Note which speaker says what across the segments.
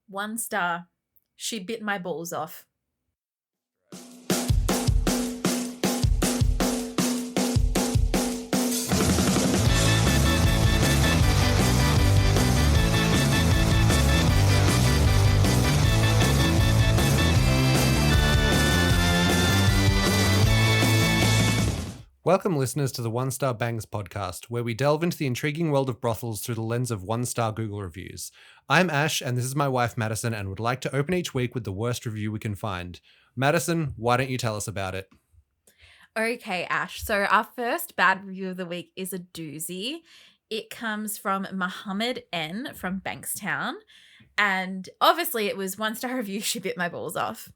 Speaker 1: 1 star. She bit my balls off.
Speaker 2: Welcome, listeners, to the One Star Bangs podcast, where we delve into the intriguing world of brothels through the lens of one-star Google reviews. I'm Ash, and this is my wife, Madison, and would like to open each week with the worst review we can find. Madison, why don't you tell us about it?
Speaker 1: Okay, Ash. So our first bad review of the week is a doozy. It comes from Muhammad N from Bankstown. And obviously it was 1-star review. She bit my balls off.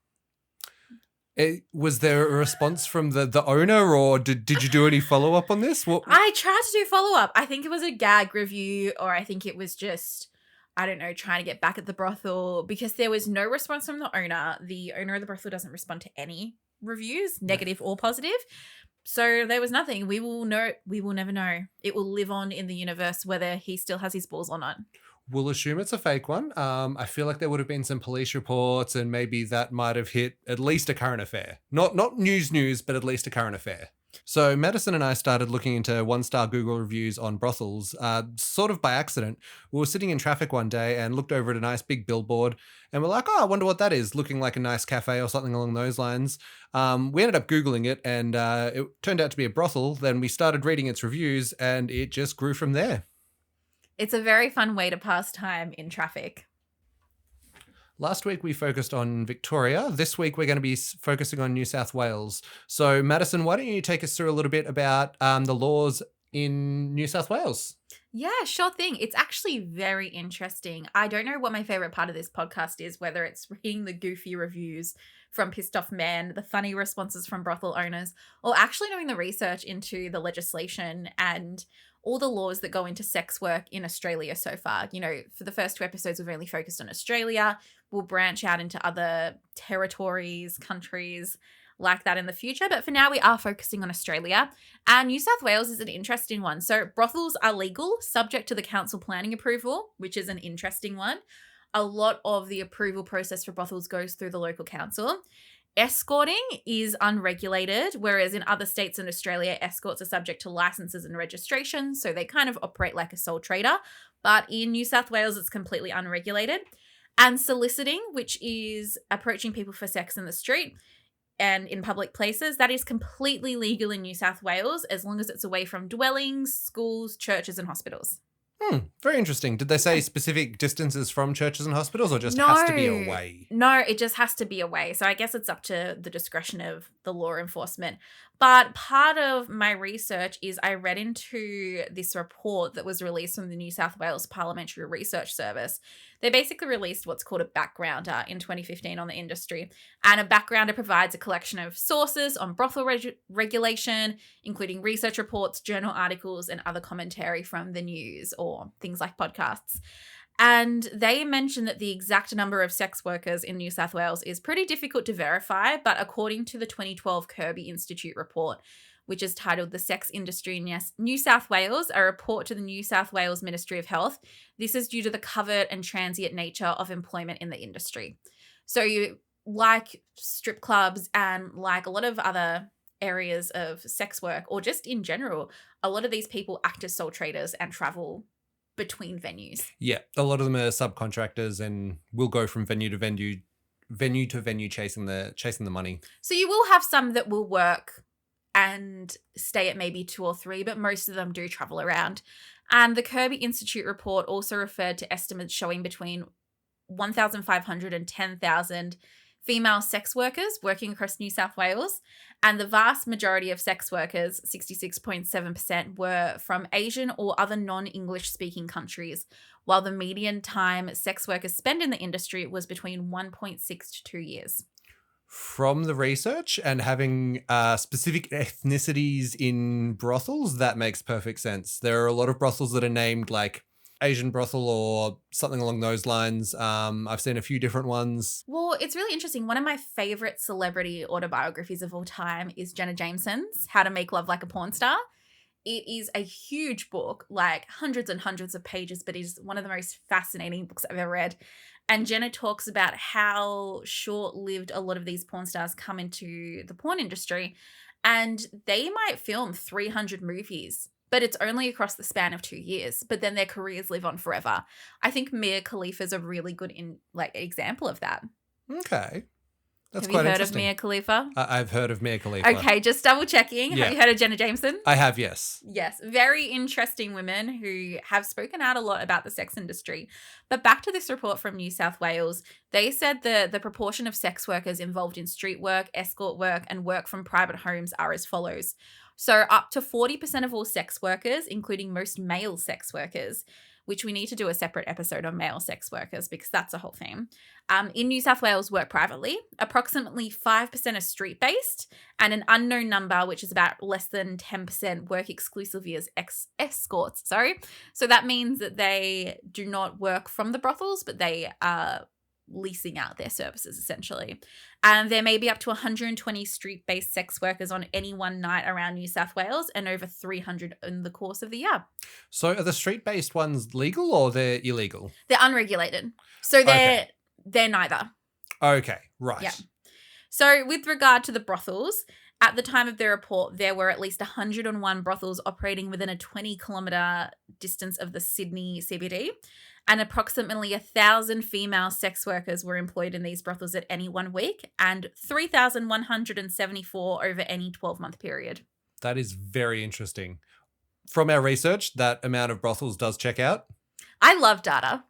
Speaker 2: Was there a response from the owner, or did you do any follow-up on this?
Speaker 1: I tried to do follow-up. I think it was a gag review, or I think it was just, I don't know, trying to get back at the brothel, because there was no response from the owner. The owner of the brothel doesn't respond to any reviews, negative or positive. So there was nothing. We will never know. It will live on in the universe whether he still has his balls or not.
Speaker 2: We'll assume it's a fake one. I feel like there would have been some police reports, and maybe that might have hit at least a current affair. Not news, but at least a current affair. So Madison and I started looking into one-star Google reviews on brothels, sort of by accident. We were sitting in traffic one day and looked over at a nice big billboard, and we're like, oh, I wonder what that is, looking like a nice cafe or something along those lines. We ended up Googling it, and it turned out to be a brothel. Then we started reading its reviews, and it just grew from there.
Speaker 1: It's a very fun way to pass time in traffic.
Speaker 2: Last week we focused on Victoria. This week we're going to be focusing on New South Wales. So Madison, why don't you take us through a little bit about the laws in New South Wales?
Speaker 1: Yeah, sure thing. It's actually very interesting. I don't know what my favorite part of this podcast is, whether it's reading the goofy reviews from pissed off men, the funny responses from brothel owners, or actually doing the research into the legislation and all the laws that go into sex work in Australia so far. You know, for the first 2 episodes, we've only focused on Australia. We'll branch out into other territories, countries like that in the future. But for now, we are focusing on Australia. And New South Wales is an interesting one. So brothels are legal, subject to the council planning approval, which is an interesting one. A lot of the approval process for brothels goes through the local council. Escorting is unregulated, whereas in other states in Australia, escorts are subject to licenses and registration, so they kind of operate like a sole trader. But in New South Wales, it's completely unregulated. And soliciting, which is approaching people for sex in the street and in public places, that is completely legal in New South Wales as long as it's away from dwellings, schools, churches, and hospitals.
Speaker 2: Very interesting. Did they say specific distances from churches and hospitals, or just has to be away?
Speaker 1: No, it just has to be away. So I guess it's up to the discretion of the law enforcement. But part of my research is I read into this report that was released from the New South Wales Parliamentary Research Service. They basically released what's called a backgrounder in 2015 on the industry. And a backgrounder provides a collection of sources on brothel regulation, including research reports, journal articles, and other commentary from the news or things like podcasts. And they mentioned that the exact number of sex workers in New South Wales is pretty difficult to verify, but according to the 2012 Kirby Institute report, which is titled The Sex Industry in New South Wales, a report to the New South Wales Ministry of Health, this is due to the covert and transient nature of employment in the industry. So like strip clubs and like a lot of other areas of sex work, or just in general, a lot of these people act as sole traders and travel between venues.
Speaker 2: Yeah, a lot of them are subcontractors and will go from venue to venue chasing the money.
Speaker 1: So you will have some that will work and stay at maybe 2 or 3, but most of them do travel around. And the Kirby Institute report also referred to estimates showing between 1,500 and 10,000 female sex workers working across New South Wales, and the vast majority of sex workers, 66.7%, were from Asian or other non-English speaking countries, while the median time sex workers spend in the industry was between 1.6 to 2 years.
Speaker 2: From the research and having specific ethnicities in brothels, that makes perfect sense. There are a lot of brothels that are named like Asian brothel or something along those lines. I've seen a few different ones.
Speaker 1: Well, it's really interesting. One of my favorite celebrity autobiographies of all time is Jenna Jameson's How to Make Love Like a Porn Star. It is a huge book, like hundreds and hundreds of pages, but it is one of the most fascinating books I've ever read. And Jenna talks about how short-lived a lot of these porn stars come into the porn industry, and they might film 300 movies, but it's only across the span of 2 years, but then their careers live on forever. I think Mia Khalifa is a really good example of that.
Speaker 2: Okay. That's
Speaker 1: Have
Speaker 2: quite
Speaker 1: you heard of
Speaker 2: interesting.
Speaker 1: Mia Khalifa?
Speaker 2: I've heard of Mia Khalifa.
Speaker 1: Okay, just double checking.
Speaker 2: Yeah.
Speaker 1: Have you heard of Jenna Jameson?
Speaker 2: I have, yes.
Speaker 1: Yes, very interesting women who have spoken out a lot about the sex industry. But back to this report from New South Wales, they said the proportion of sex workers involved in street work, escort work, and work from private homes are as follows. So up to 40% of all sex workers, including most male sex workers, which we need to do a separate episode on male sex workers because that's a whole thing, in New South Wales work privately. Approximately 5% are street-based, and an unknown number, which is about less than 10%, work exclusively as escorts. So that means that they do not work from the brothels, but they are leasing out their services, essentially. And there may be up to 120 street-based sex workers on any one night around New South Wales, and over 300 in the course of the year.
Speaker 2: So are the street-based ones legal or they're illegal?
Speaker 1: They're unregulated. So they're neither.
Speaker 2: Okay, right.
Speaker 1: Yeah. So with regard to the brothels, at the time of the report, there were at least 101 brothels operating within a 20-kilometre distance of the Sydney CBD, and approximately 1,000 female sex workers were employed in these brothels at any 1 week, and 3,174 over any 12-month period.
Speaker 2: That is very interesting. From our research, that amount of brothels does check out.
Speaker 1: I love data.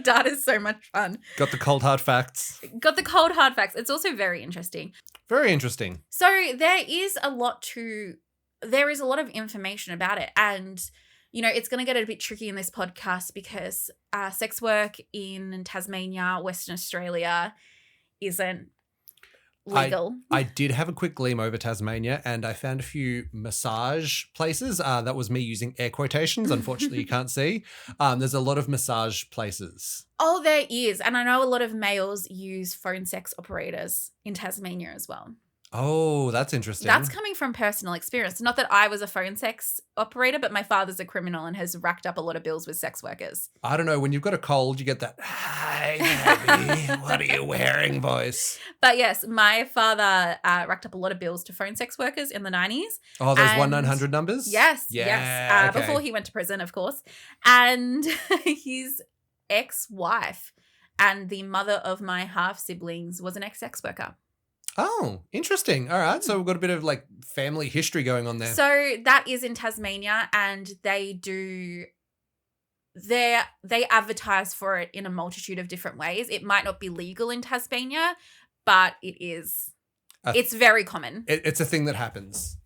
Speaker 1: Data is so much fun.
Speaker 2: Got the cold hard facts.
Speaker 1: Got the cold hard facts. It's also very interesting.
Speaker 2: Very interesting.
Speaker 1: So there is a lot of information about it. And, you know, it's going to get a bit tricky in this podcast because sex work in Tasmania, Western Australia isn't legal.
Speaker 2: I did have a quick gleam over Tasmania and I found a few massage places. That was me using air quotations. Unfortunately, you can't see. There's a lot of massage places.
Speaker 1: Oh, there is. And I know a lot of males use phone sex operators in Tasmania as well.
Speaker 2: Oh, that's interesting.
Speaker 1: That's coming from personal experience. Not that I was a phone sex operator, but my father's a criminal and has racked up a lot of bills with sex workers.
Speaker 2: I don't know. When you've got a cold, you get that, "Hi, baby, what are you wearing?" voice.
Speaker 1: But yes, my father racked up a lot of bills to phone sex workers in the 90s.
Speaker 2: Oh, those 1-900 numbers?
Speaker 1: Yes,
Speaker 2: Yeah,
Speaker 1: yes.
Speaker 2: okay.
Speaker 1: Before he went to prison, of course. And his ex-wife and the mother of my half-siblings was an ex-sex worker.
Speaker 2: Oh, interesting. All right. So we've got a bit of like family history going on there.
Speaker 1: So that is in Tasmania, and they advertise for it in a multitude of different ways. It might not be legal in Tasmania, but it's very common.
Speaker 2: It's a thing that happens.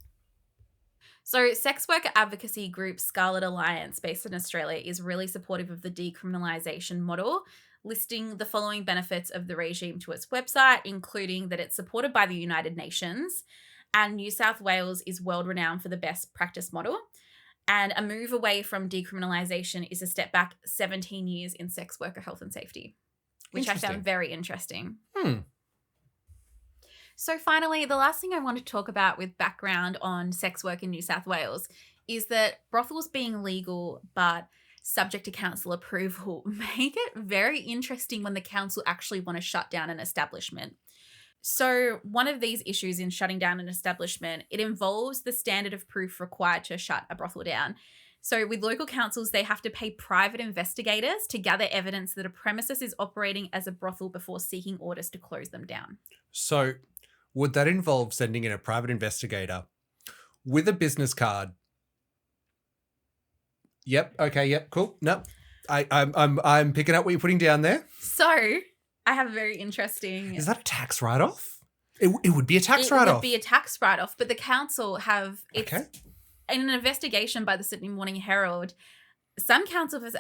Speaker 1: So sex worker advocacy group Scarlet Alliance, based in Australia, is really supportive of the decriminalisation model, listing the following benefits of the regime to its website, including that it's supported by the United Nations, and New South Wales is world-renowned for the best practice model, and a move away from decriminalisation is a step back 17 years in sex worker health and safety, which I found very interesting. So finally, the last thing I want to talk about with background on sex work in New South Wales is that brothels being legal but subject to council approval make it very interesting when the council actually want to shut down an establishment. So one of these issues in shutting down an establishment, it involves the standard of proof required to shut a brothel down. So with local councils, they have to pay private investigators to gather evidence that a premises is operating as a brothel before seeking orders to close them down.
Speaker 2: So would that involve sending in a private investigator with a business card? Yep. Okay. Yep. Cool. No, I'm picking up what you're putting down there.
Speaker 1: So I have a very interesting.
Speaker 2: Is that a tax write-off? It would be a tax write-off.
Speaker 1: It would be a tax write-off, but the council have
Speaker 2: Okay.
Speaker 1: In an investigation by the Sydney Morning Herald, some councils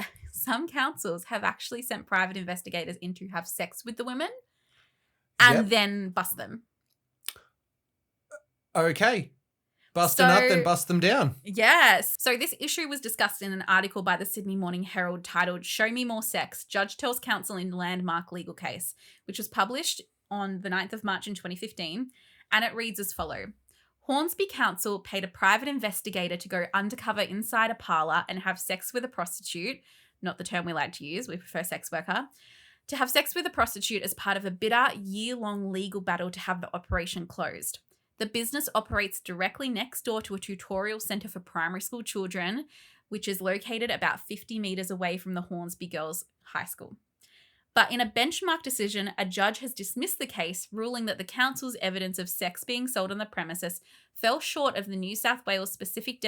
Speaker 1: have actually sent private investigators in to have sex with the women and then bust them.
Speaker 2: Okay. Bust them up, then bust them down.
Speaker 1: Yes. So this issue was discussed in an article by the Sydney Morning Herald titled "Show Me More Sex, Judge Tells Council in Landmark Legal Case," which was published on the 9th of March in 2015. And it reads as follows. Hornsby Council paid a private investigator to go undercover inside a parlour and have sex with a prostitute, not the term we like to use, we prefer sex worker, to have sex with a prostitute as part of a bitter, year-long legal battle to have the operation closed. The business operates directly next door to a tutorial centre for primary school children, which is located about 50 metres away from the Hornsby Girls High School. But in a benchmark decision, a judge has dismissed the case, ruling that the council's evidence of sex being sold on the premises fell short of the New South Wales specific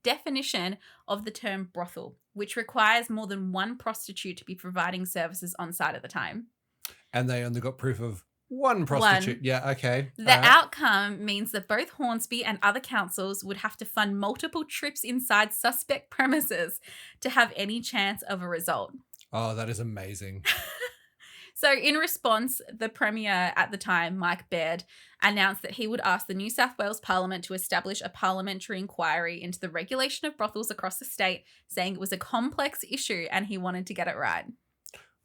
Speaker 1: definition of the term brothel, which requires more than one prostitute to be providing services on site at the time.
Speaker 2: And they only got proof of one prostitute. Yeah, okay.
Speaker 1: The outcome means that both Hornsby and other councils would have to fund multiple trips inside suspect premises to have any chance of a result.
Speaker 2: Oh, that is amazing.
Speaker 1: So in response, the Premier at the time, Mike Baird, announced that he would ask the New South Wales Parliament to establish a parliamentary inquiry into the regulation of brothels across the state, saying it was a complex issue and he wanted to get it right.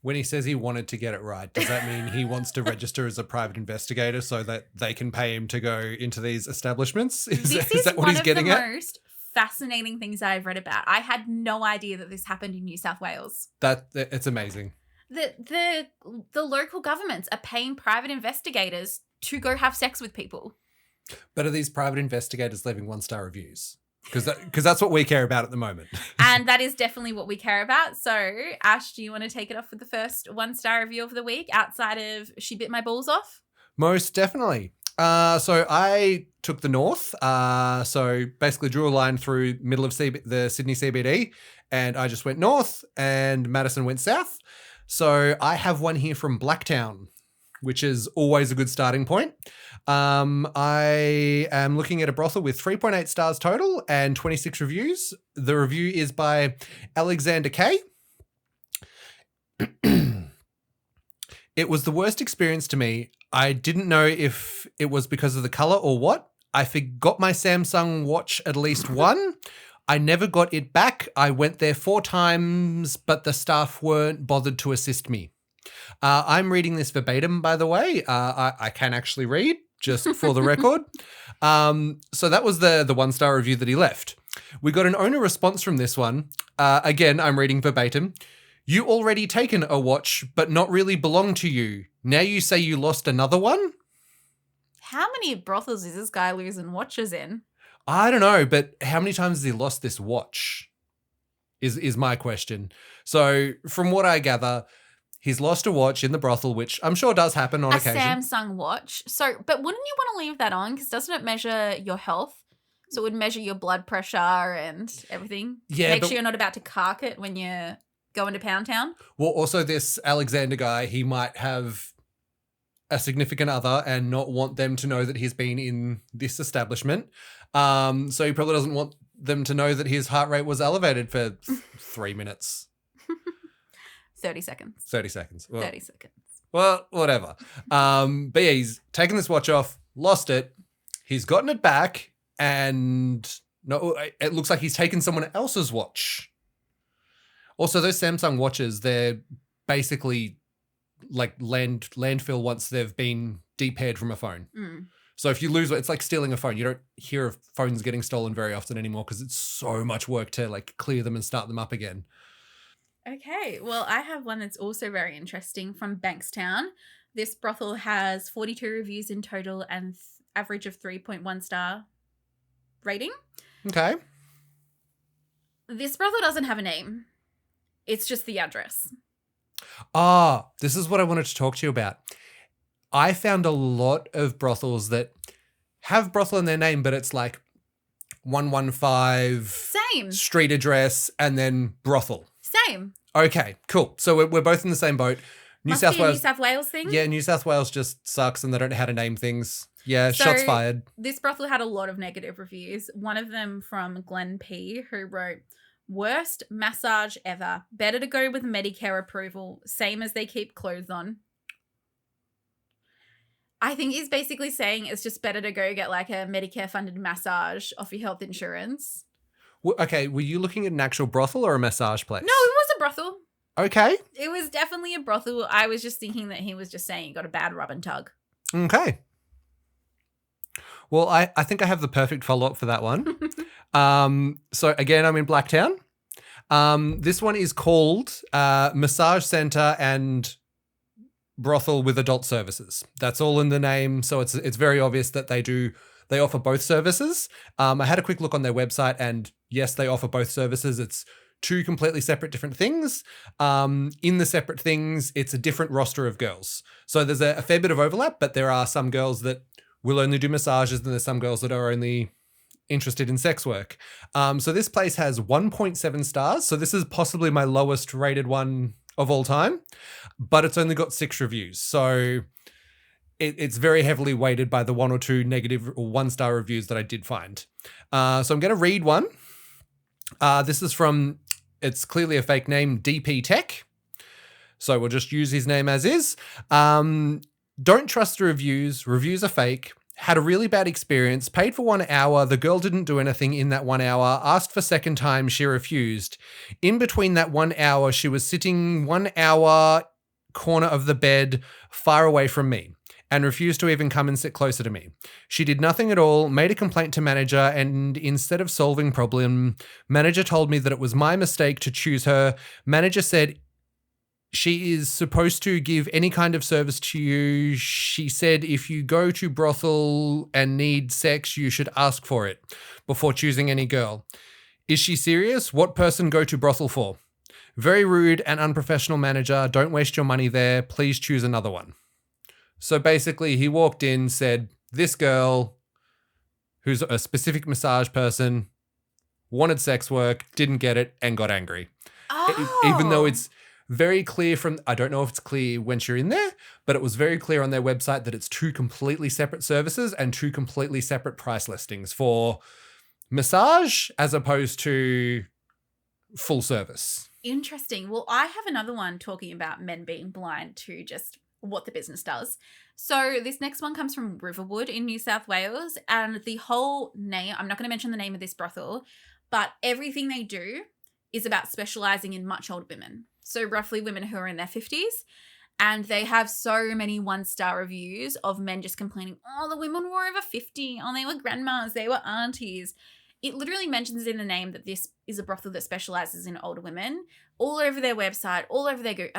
Speaker 2: When he says he wanted to get it right, does that mean he wants to register as a private investigator so that they can pay him to go into these establishments? Is that what he's getting at?
Speaker 1: This is one of the most fascinating things I've read about. I had no idea that this happened in New South Wales.
Speaker 2: It's amazing.
Speaker 1: The local governments are paying private investigators to go have sex with people.
Speaker 2: But are these private investigators leaving 1-star reviews? Because that's what we care about at the moment.
Speaker 1: And that is definitely what we care about. So, Ash, do you want to take it off with the first 1-star review of the week outside of She Bit My Balls Off?
Speaker 2: Most definitely. So I took the north. So basically drew a line through middle of the Sydney CBD, and I just went north and Madison went south. So I have one here from Blacktown, which is always a good starting point. I am looking at a brothel with 3.8 stars total and 26 reviews. The review is by Alexander K. It was the worst experience to me. I didn't know if it was because of the color or what. I forgot my Samsung watch at least one. I never got it back. I went there 4 times, but the staff weren't bothered to assist me. I'm reading this verbatim, by the way. I can actually read, just for the record. So that was the 1-star review that he left. We got an owner response from this one. Again, I'm reading verbatim. You already taken a watch, but not really belong to you. Now you say you lost another one?
Speaker 1: How many brothels is this guy losing watches in?
Speaker 2: I don't know, but how many times has he lost this watch is my question. So from what I gather, he's lost a watch in the brothel, which I'm sure does happen on occasion.
Speaker 1: A Samsung watch. So, but wouldn't you want to leave that on? Because doesn't it measure your health? So it would measure your blood pressure and everything.
Speaker 2: Yeah.
Speaker 1: Make sure you're not about to cark it when you're going to Pound Town.
Speaker 2: Well, also this Alexander guy, he might have a significant other and not want them to know that he's been in this establishment. So he probably doesn't want them to know that his heart rate was elevated for 3 minutes.
Speaker 1: 30 seconds.
Speaker 2: 30 seconds. Well,
Speaker 1: 30 seconds.
Speaker 2: Well, whatever. But yeah, he's taken this watch off, lost it. He's gotten it back, and no, it looks like he's taken someone else's watch. Also, those Samsung watches, they're basically like landfill once they've been depaired from a phone.
Speaker 1: Mm.
Speaker 2: So if you lose it, it's like stealing a phone. You don't hear of phones getting stolen very often anymore because it's so much work to like clear them and start them up again.
Speaker 1: Okay, well, I have one that's also very interesting from Bankstown. This brothel has 42 reviews in total and average of 3.1 star rating.
Speaker 2: Okay.
Speaker 1: This brothel doesn't have a name. It's just the address.
Speaker 2: This is what I wanted to talk to you about. I found a lot of brothels that have brothel in their name, but it's like 115
Speaker 1: Same.
Speaker 2: street address and then brothel.
Speaker 1: Same.
Speaker 2: Okay, cool. So we're both in the same boat.
Speaker 1: Must be a New South Wales thing?
Speaker 2: Yeah, New South Wales just sucks and they don't know how to name things. Yeah,
Speaker 1: So,
Speaker 2: shots fired.
Speaker 1: This brothel had a lot of negative reviews. One of them from Glenn P., who wrote, worst massage ever. Better to go with Medicare approval. Same as they keep clothes on. I think he's basically saying it's just better to go get like a Medicare funded massage off your health insurance.
Speaker 2: Okay, were you looking at an actual brothel or a massage place?
Speaker 1: No, it was a brothel.
Speaker 2: Okay.
Speaker 1: It was definitely a brothel. I was just thinking that he was just saying you got a bad rub and tug.
Speaker 2: Okay. Well, I think I have the perfect follow-up for that one. So again, I'm in Blacktown. This one is called Massage Center and Brothel with Adult Services. That's all in the name, so it's very obvious that they offer both services. I had a quick look on their website, and yes, they offer both services. It's two completely separate different things. In the separate things, it's a different roster of girls. So there's a fair bit of overlap, but there are some girls that will only do massages, and there's some girls that are only interested in sex work. So this place has 1.7 stars. So this is possibly my lowest rated one of all time, but it's only got 6 reviews. So it's very heavily weighted by the 1 or 2 negative or 1-star reviews that I did find. So I'm going to read one. This is from, it's clearly a fake name, DP Tech. So we'll just use his name as is. Don't trust the reviews. Reviews are fake. Had a really bad experience. Paid for 1 hour. The girl didn't do anything in that 1 hour. Asked for second time. She refused. In between that 1 hour, she was sitting 1 hour corner of the bed far away from me and refused to even come and sit closer to me. She did nothing at all, made a complaint to manager, and instead of solving problem, manager told me that it was my mistake to choose her. Manager said, she is supposed to give any kind of service to you. She said if you go to brothel and need sex, you should ask for it before choosing any girl. Is she serious? What person go to brothel for? Very rude and unprofessional manager. Don't waste your money there. Please choose another one. So basically he walked in, said, this girl, who's a specific massage person, wanted sex work, didn't get it, and got angry.
Speaker 1: Oh.
Speaker 2: Even though it's very clear I don't know if it's clear once you're in there, but it was very clear on their website that it's 2 completely separate services and 2 completely separate price listings for massage as opposed to full service.
Speaker 1: Interesting. Well, I have another one talking about men being blind to just what the business does. So this next one comes from Riverwood in New South Wales, and the whole name, I'm not going to mention the name of this brothel, but everything they do is about specializing in much older women. So roughly women who are in their 50s. And they have so many 1-star reviews of men just complaining, oh, the women were over 50. Oh, they were grandmas. They were aunties. It literally mentions in the name that this is a brothel that specializes in older women, all over their website, all over their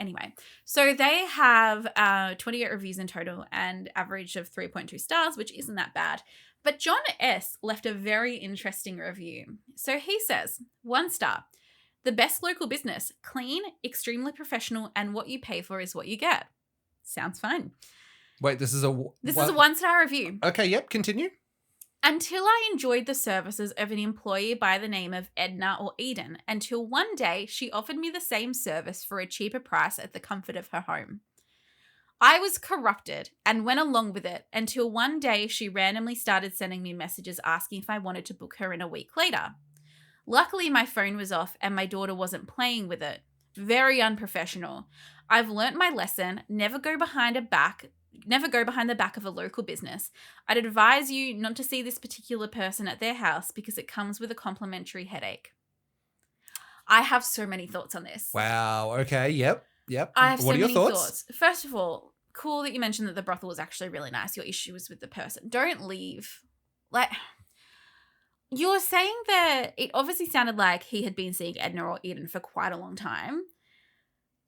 Speaker 1: anyway. So they have 28 reviews in total and average of 3.2 stars, which isn't that bad. But John S. left a very interesting review. So he says, 1 star. The best local business, clean, extremely professional, and what you pay for is what you get. Sounds fine.
Speaker 2: Wait, this is a
Speaker 1: 1-star review.
Speaker 2: Okay, yep, continue.
Speaker 1: Until I enjoyed the services of an employee by the name of Edna or Eden, until one day she offered me the same service for a cheaper price at the comfort of her home. I was corrupted and went along with it until one day she randomly started sending me messages asking if I wanted to book her in a week later. Luckily, my phone was off and my daughter wasn't playing with it. Very unprofessional. I've learnt my lesson. Never go behind the back of a local business. I'd advise you not to see this particular person at their house because it comes with a complimentary headache. I have so many thoughts on this.
Speaker 2: Wow. Okay. Yep.
Speaker 1: I have
Speaker 2: What
Speaker 1: so
Speaker 2: are your
Speaker 1: many
Speaker 2: thoughts?
Speaker 1: First of all, cool that you mentioned that the brothel was actually really nice. Your issue was with the person. Don't leave. You're saying that it obviously sounded like he had been seeing Edna or Eden for quite a long time.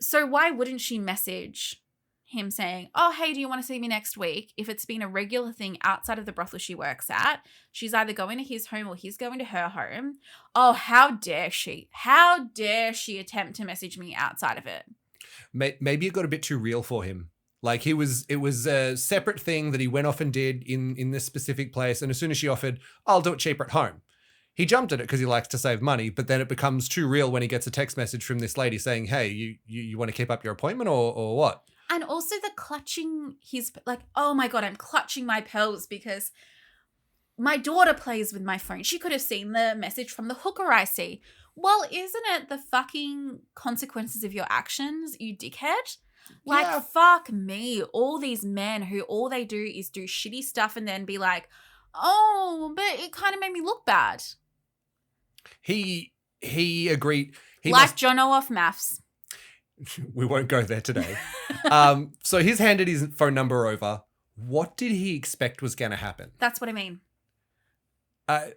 Speaker 1: So why wouldn't she message him saying, oh, hey, do you want to see me next week? If it's been a regular thing outside of the brothel she works at, she's either going to his home or he's going to her home. Oh, how dare she? How dare she attempt to message me outside of it?
Speaker 2: Maybe it got a bit too real for him. Like it was a separate thing that he went off and did in this specific place. And as soon as she offered, I'll do it cheaper at home, he jumped at it because he likes to save money. But then it becomes too real when he gets a text message from this lady saying, hey, you want to keep up your appointment or what?
Speaker 1: And also the clutching his, oh my God, I'm clutching my pearls because my daughter plays with my phone. She could have seen the message from the hooker I see. Well, isn't it the fucking consequences of your actions, you dickhead?
Speaker 2: Yeah.
Speaker 1: Fuck me. All these men who all they do is do shitty stuff and then be like, oh, but it kind of made me look bad.
Speaker 2: He agreed.
Speaker 1: Jono off maths.
Speaker 2: We won't go there today. So he's handed his phone number over. What did he expect was going to happen?
Speaker 1: That's what I mean.
Speaker 2: I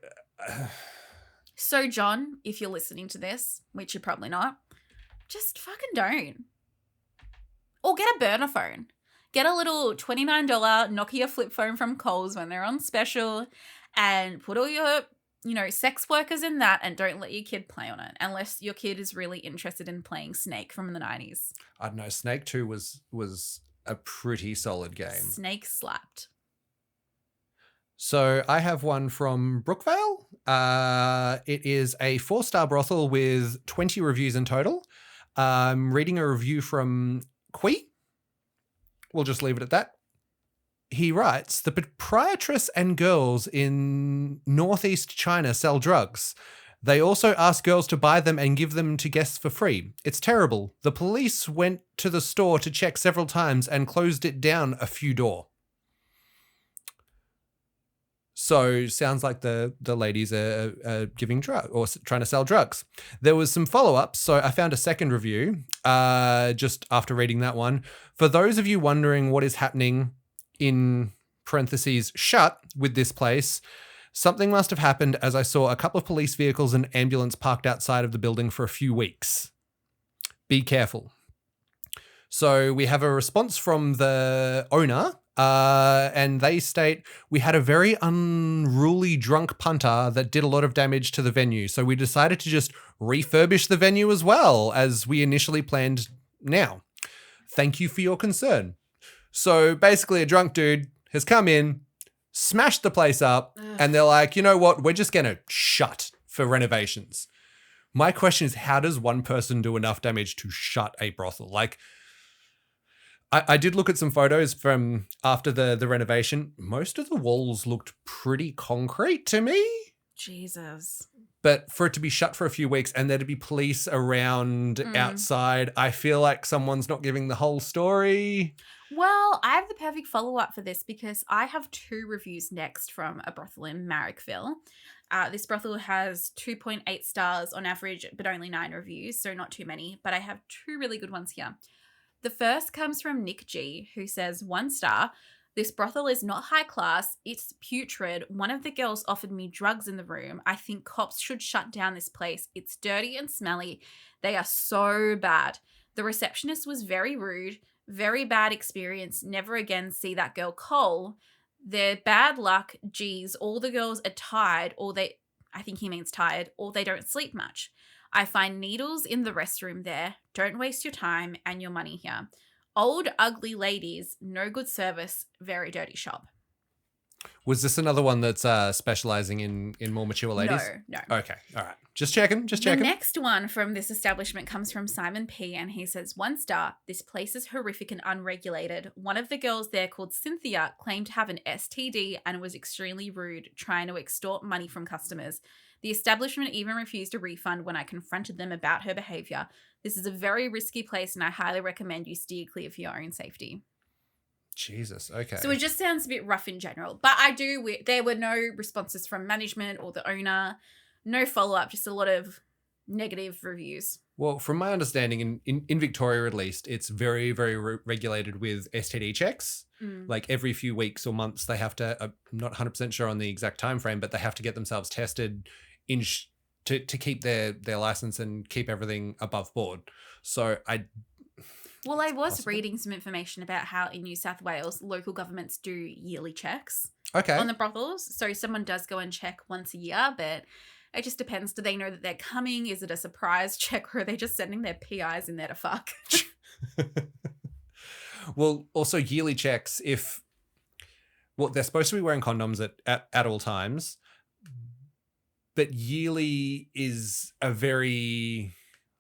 Speaker 1: So, John, if you're listening to this, which you're probably not, just fucking don't. Or get a burner phone. Get a little $29 Nokia flip phone from Kohl's when they're on special and put all your, sex workers in that and don't let your kid play on it unless your kid is really interested in playing Snake from the 90s.
Speaker 2: I don't know. Snake 2 was a pretty solid game.
Speaker 1: Snake slapped.
Speaker 2: So I have one from Brookvale. It is a 4-star brothel with 20 reviews in total. I'm reading a review from Kui. We'll just leave it at that. He writes, the proprietress and girls in northeast China sell drugs. They also ask girls to buy them and give them to guests for free. It's terrible. The police went to the store to check several times and closed it down a few door. So sounds like the ladies are giving drugs or trying to sell drugs. There was some follow-ups, so I found a second review just after reading that one. For those of you wondering what is happening in parentheses shut with this place, something must have happened as I saw a couple of police vehicles and ambulance parked outside of the building for a few weeks. Be careful. So we have a response from the owner. And they state, we had a very unruly drunk punter that did a lot of damage to the venue. So we decided to just refurbish the venue as well as we initially planned now. Thank you for your concern. So basically a drunk dude has come in, smashed the place up, and they're like, you know what? We're just going to shut for renovations. My question is, how does one person do enough damage to shut a brothel? Like, I did look at some photos from after the renovation. Most of the walls looked pretty concrete to me.
Speaker 1: Jesus.
Speaker 2: But for it to be shut for a few weeks and there to be police around outside, I feel like someone's not giving the whole story.
Speaker 1: Well, I have the perfect follow-up for this because I have 2 reviews next from a brothel in Marrickville. This brothel has 2.8 stars on average, but only 9 reviews, so not too many. But I have 2 really good ones here. The first comes from Nick G, who says, 1 star, this brothel is not high class. It's putrid. One of the girls offered me drugs in the room. I think cops should shut down this place. It's dirty and smelly. They are so bad. The receptionist was very rude. Very bad experience. Never again see that girl Cole. Their bad luck, geez, all the girls are tired I think he means tired, or they don't sleep much. I find needles in the restroom there. Don't waste your time and your money here. Old, ugly ladies, no good service, very dirty shop.
Speaker 2: Was this another one that's specializing in more mature ladies?
Speaker 1: No.
Speaker 2: Okay, all right. Just checking.
Speaker 1: The next one from this establishment comes from Simon P, and he says, 1 star, this place is horrific and unregulated. One of the girls there called Cynthia claimed to have an STD and was extremely rude, trying to extort money from customers. The establishment even refused a refund when I confronted them about her behavior. This is a very risky place and I highly recommend you steer clear for your own safety.
Speaker 2: Jesus, okay.
Speaker 1: So it just sounds a bit rough in general. But there were no responses from management or the owner, no follow-up, just a lot of negative reviews.
Speaker 2: Well, from my understanding, in Victoria at least, it's very, very regulated with STD checks. Like every few weeks or months, they have to, I'm not 100% sure on the exact time frame, but they have to get themselves tested to keep their license and keep everything above board. So I was
Speaker 1: reading some information about how in New South Wales, local governments do yearly checks
Speaker 2: okay.
Speaker 1: on the brothels. So someone does go and check once a year, but it just depends. Do they know that they're coming? Is it a surprise check, or are they just sending their PIs in there to fuck?
Speaker 2: Well, also yearly checks, they're supposed to be wearing condoms at all times, but yearly is a very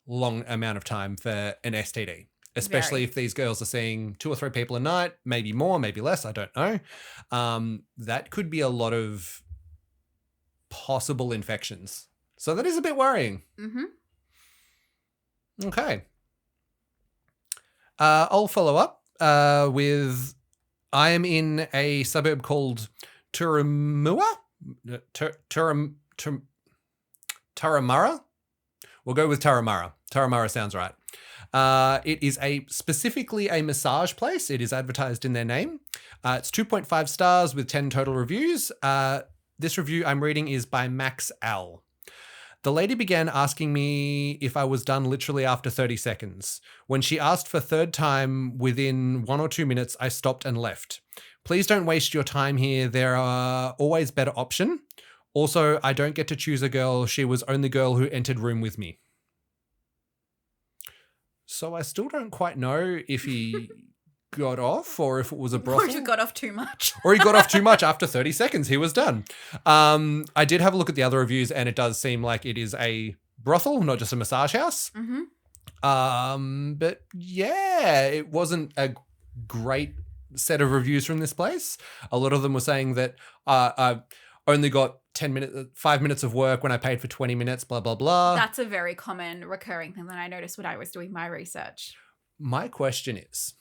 Speaker 2: long amount of time for an STD, especially if these girls are seeing 2 or 3 people a night, maybe more, maybe less, I don't know. That could be a lot of possible infections. So that is a bit worrying.
Speaker 1: Mm-hmm.
Speaker 2: Okay. I'll follow up with, I am in a suburb called Turramura? Turramurra? We'll go with Turramurra. Turramurra sounds right. It is specifically a massage place. It is advertised in their name. It's 2.5 stars with 10 total reviews. This review I'm reading is by Max L. The lady began asking me if I was done literally after 30 seconds. When she asked for third time within 1 or 2 minutes, I stopped and left. Please don't waste your time here. There are always better option. Also, I don't get to choose a girl. She was only girl who entered room with me. So I still don't quite know if he got off or if it was a brothel.
Speaker 1: Or if you got off too much.
Speaker 2: Or he got off too much. After 30 seconds, he was done. I did have a look at the other reviews and it does seem like it is a brothel, not just a massage house. But yeah, it wasn't a great set of reviews from this place. A lot of them were saying that I only got 5 minutes of work when I paid for 20 minutes, blah, blah, blah.
Speaker 1: That's a very common recurring thing that I noticed when I was doing my research.
Speaker 2: My question is,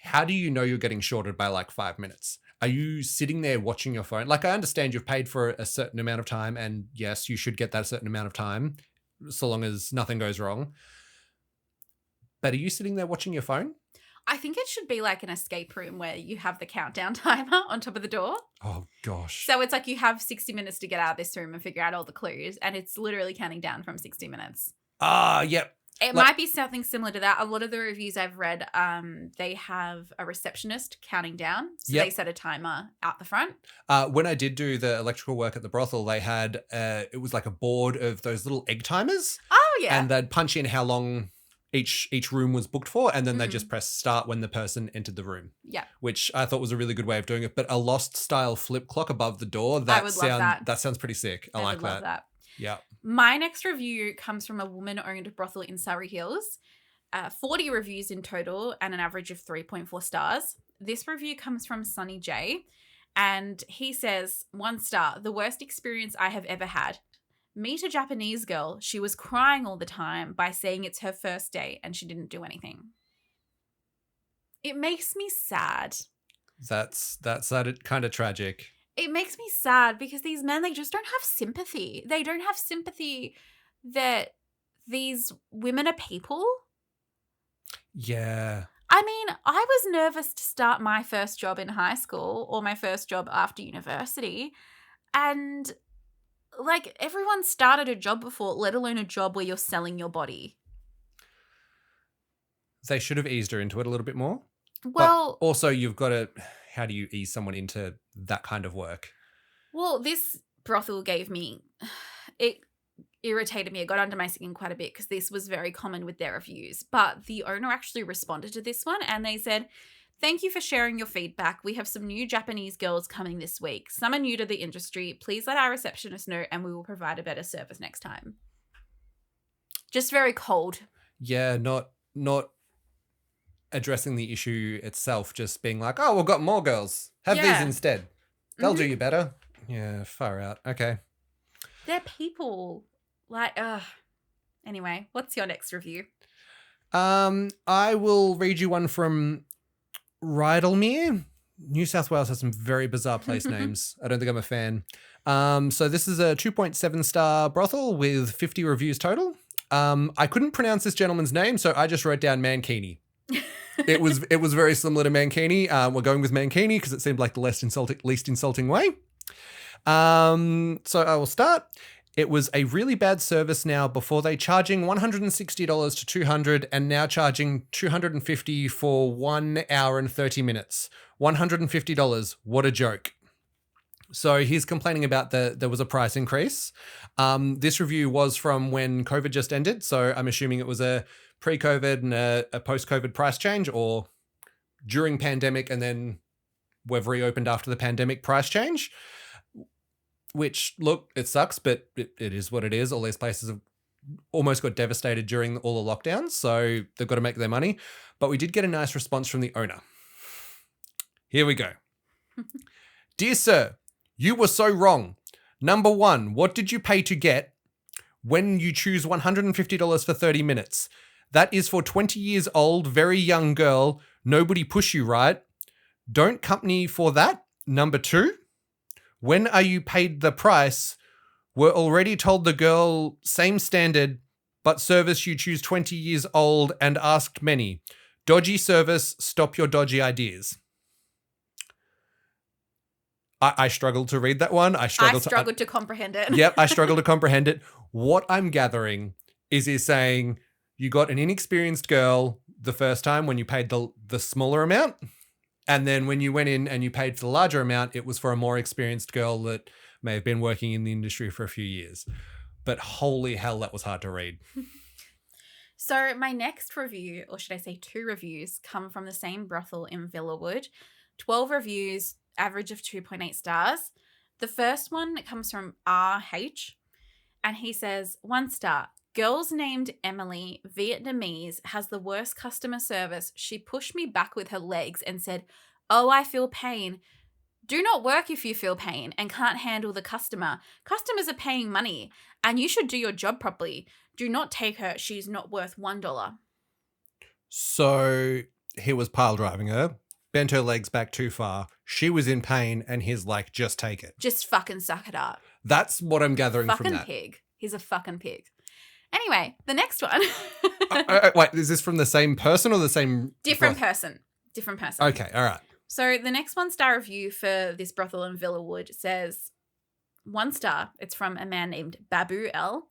Speaker 2: how do you know you're getting shorted by like 5 minutes? Are you sitting there watching your phone? Like, I understand you've paid for a certain amount of time and yes, you should get that certain amount of time so long as nothing goes wrong. But are you sitting there watching your phone?
Speaker 1: I think it should be like an escape room where you have the countdown timer on top of the door.
Speaker 2: Oh, gosh.
Speaker 1: So it's like you have 60 minutes to get out of this room and figure out all the clues, and it's literally counting down from 60 minutes.
Speaker 2: Yep.
Speaker 1: It might be something similar to that. A lot of the reviews I've read, they have a receptionist counting down. So they set a timer out the front.
Speaker 2: When I did do the electrical work at the brothel, they had, it was like a board of those little egg timers.
Speaker 1: Oh, yeah.
Speaker 2: And they'd punch in how long each room was booked for, and then they just press start when the person entered the room.
Speaker 1: Yeah.
Speaker 2: Which I thought was a really good way of doing it. But a Lost style flip clock above the door,
Speaker 1: love that.
Speaker 2: That sounds pretty sick. I like
Speaker 1: love that.
Speaker 2: Yeah.
Speaker 1: My next review comes from a woman-owned brothel in Surrey Hills. 40 reviews in total and an average of 3.4 stars. This review comes from Sonny J. And he says, 1 star, the worst experience I have ever had. Meet a Japanese girl. She was crying all the time by saying it's her first day and she didn't do anything. It makes me sad.
Speaker 2: That's kind of tragic.
Speaker 1: It makes me sad because these men, they just don't have sympathy. They don't have sympathy that these women are people.
Speaker 2: Yeah.
Speaker 1: I mean, I was nervous to start my first job in high school or my first job after university. And like, everyone started a job before, let alone a job where you're selling your body.
Speaker 2: They should have eased her into it a little bit more.
Speaker 1: Well,
Speaker 2: but also you've got to, how do you ease someone into that kind of work?
Speaker 1: Well, this brothel it irritated me. It got under my skin quite a bit because this was very common with their reviews. But the owner actually responded to this one and they said, "Thank you for sharing your feedback. We have some new Japanese girls coming this week. Some are new to the industry. Please let our receptionist know and we will provide a better service next time." Just very cold.
Speaker 2: Yeah, not addressing the issue itself, just being like, "Oh, we've got more girls. Have these instead. They'll do you better." Yeah, far out. Okay.
Speaker 1: They're people. Like, anyway, what's your next review?
Speaker 2: I will read you one from Rydalmere. New South Wales has some very bizarre place names. I don't think I'm a fan. So this is a 2.7 star brothel with 50 reviews total. I couldn't pronounce this gentleman's name, so I just wrote down Mankini. It was very similar to Mankini. We're going with Mankini because it seemed like the least insulting way. So I will start. It was a really bad service now before they charging $160 to $200 and now charging $250 for 1 hour and 30 minutes. $150. What a joke. So he's complaining about there was a price increase. This review was from when COVID just ended. So I'm assuming it was a pre-COVID and a post-COVID price change, or during pandemic and then we've reopened after the pandemic price change. Which, look, it sucks, but it is what it is. All these places have almost got devastated during all the lockdowns, so they've got to make their money. But we did get a nice response from the owner. Here we go. "Dear sir, you were so wrong. Number 1, what did you pay to get when you choose $150 for 30 minutes? That is for 20 years old, very young girl. Nobody push you, right? Don't company for that. Number 2, when are you paid the price? We're already told the girl, same standard, but service you choose 20 years old and asked many. Dodgy service, stop your dodgy ideas. I struggled to read that one. I struggled
Speaker 1: to comprehend it.
Speaker 2: Yep, I struggled to comprehend it. What I'm gathering is he's saying you got an inexperienced girl the first time when you paid the smaller amount. And then when you went in and you paid for the larger amount, it was for a more experienced girl that may have been working in the industry for a few years. But holy hell, that was hard to read.
Speaker 1: So my next review, or should I say 2 reviews, come from the same brothel in Villawood. 12 reviews, average of 2.8 stars. The first one comes from RH, and he says, 1 star. Girls named Emily, Vietnamese, has the worst customer service. She pushed me back with her legs and said, "Oh, I feel pain." Do not work if you feel pain and can't handle the customer. Customers are paying money, and you should do your job properly. Do not take her. She's not worth $1.
Speaker 2: So he was pile driving her, bent her legs back too far. She was in pain, and he's like, just take it.
Speaker 1: Just fucking suck it up.
Speaker 2: That's what I'm gathering from that.
Speaker 1: Fucking pig. He's a fucking pig. Anyway, the next one.
Speaker 2: Wait, is this from the same person or the same?
Speaker 1: Different person. Different person.
Speaker 2: Okay, all right.
Speaker 1: So the next 1-star review for this brothel in Villawood says 1 star. It's from a man named Babu L.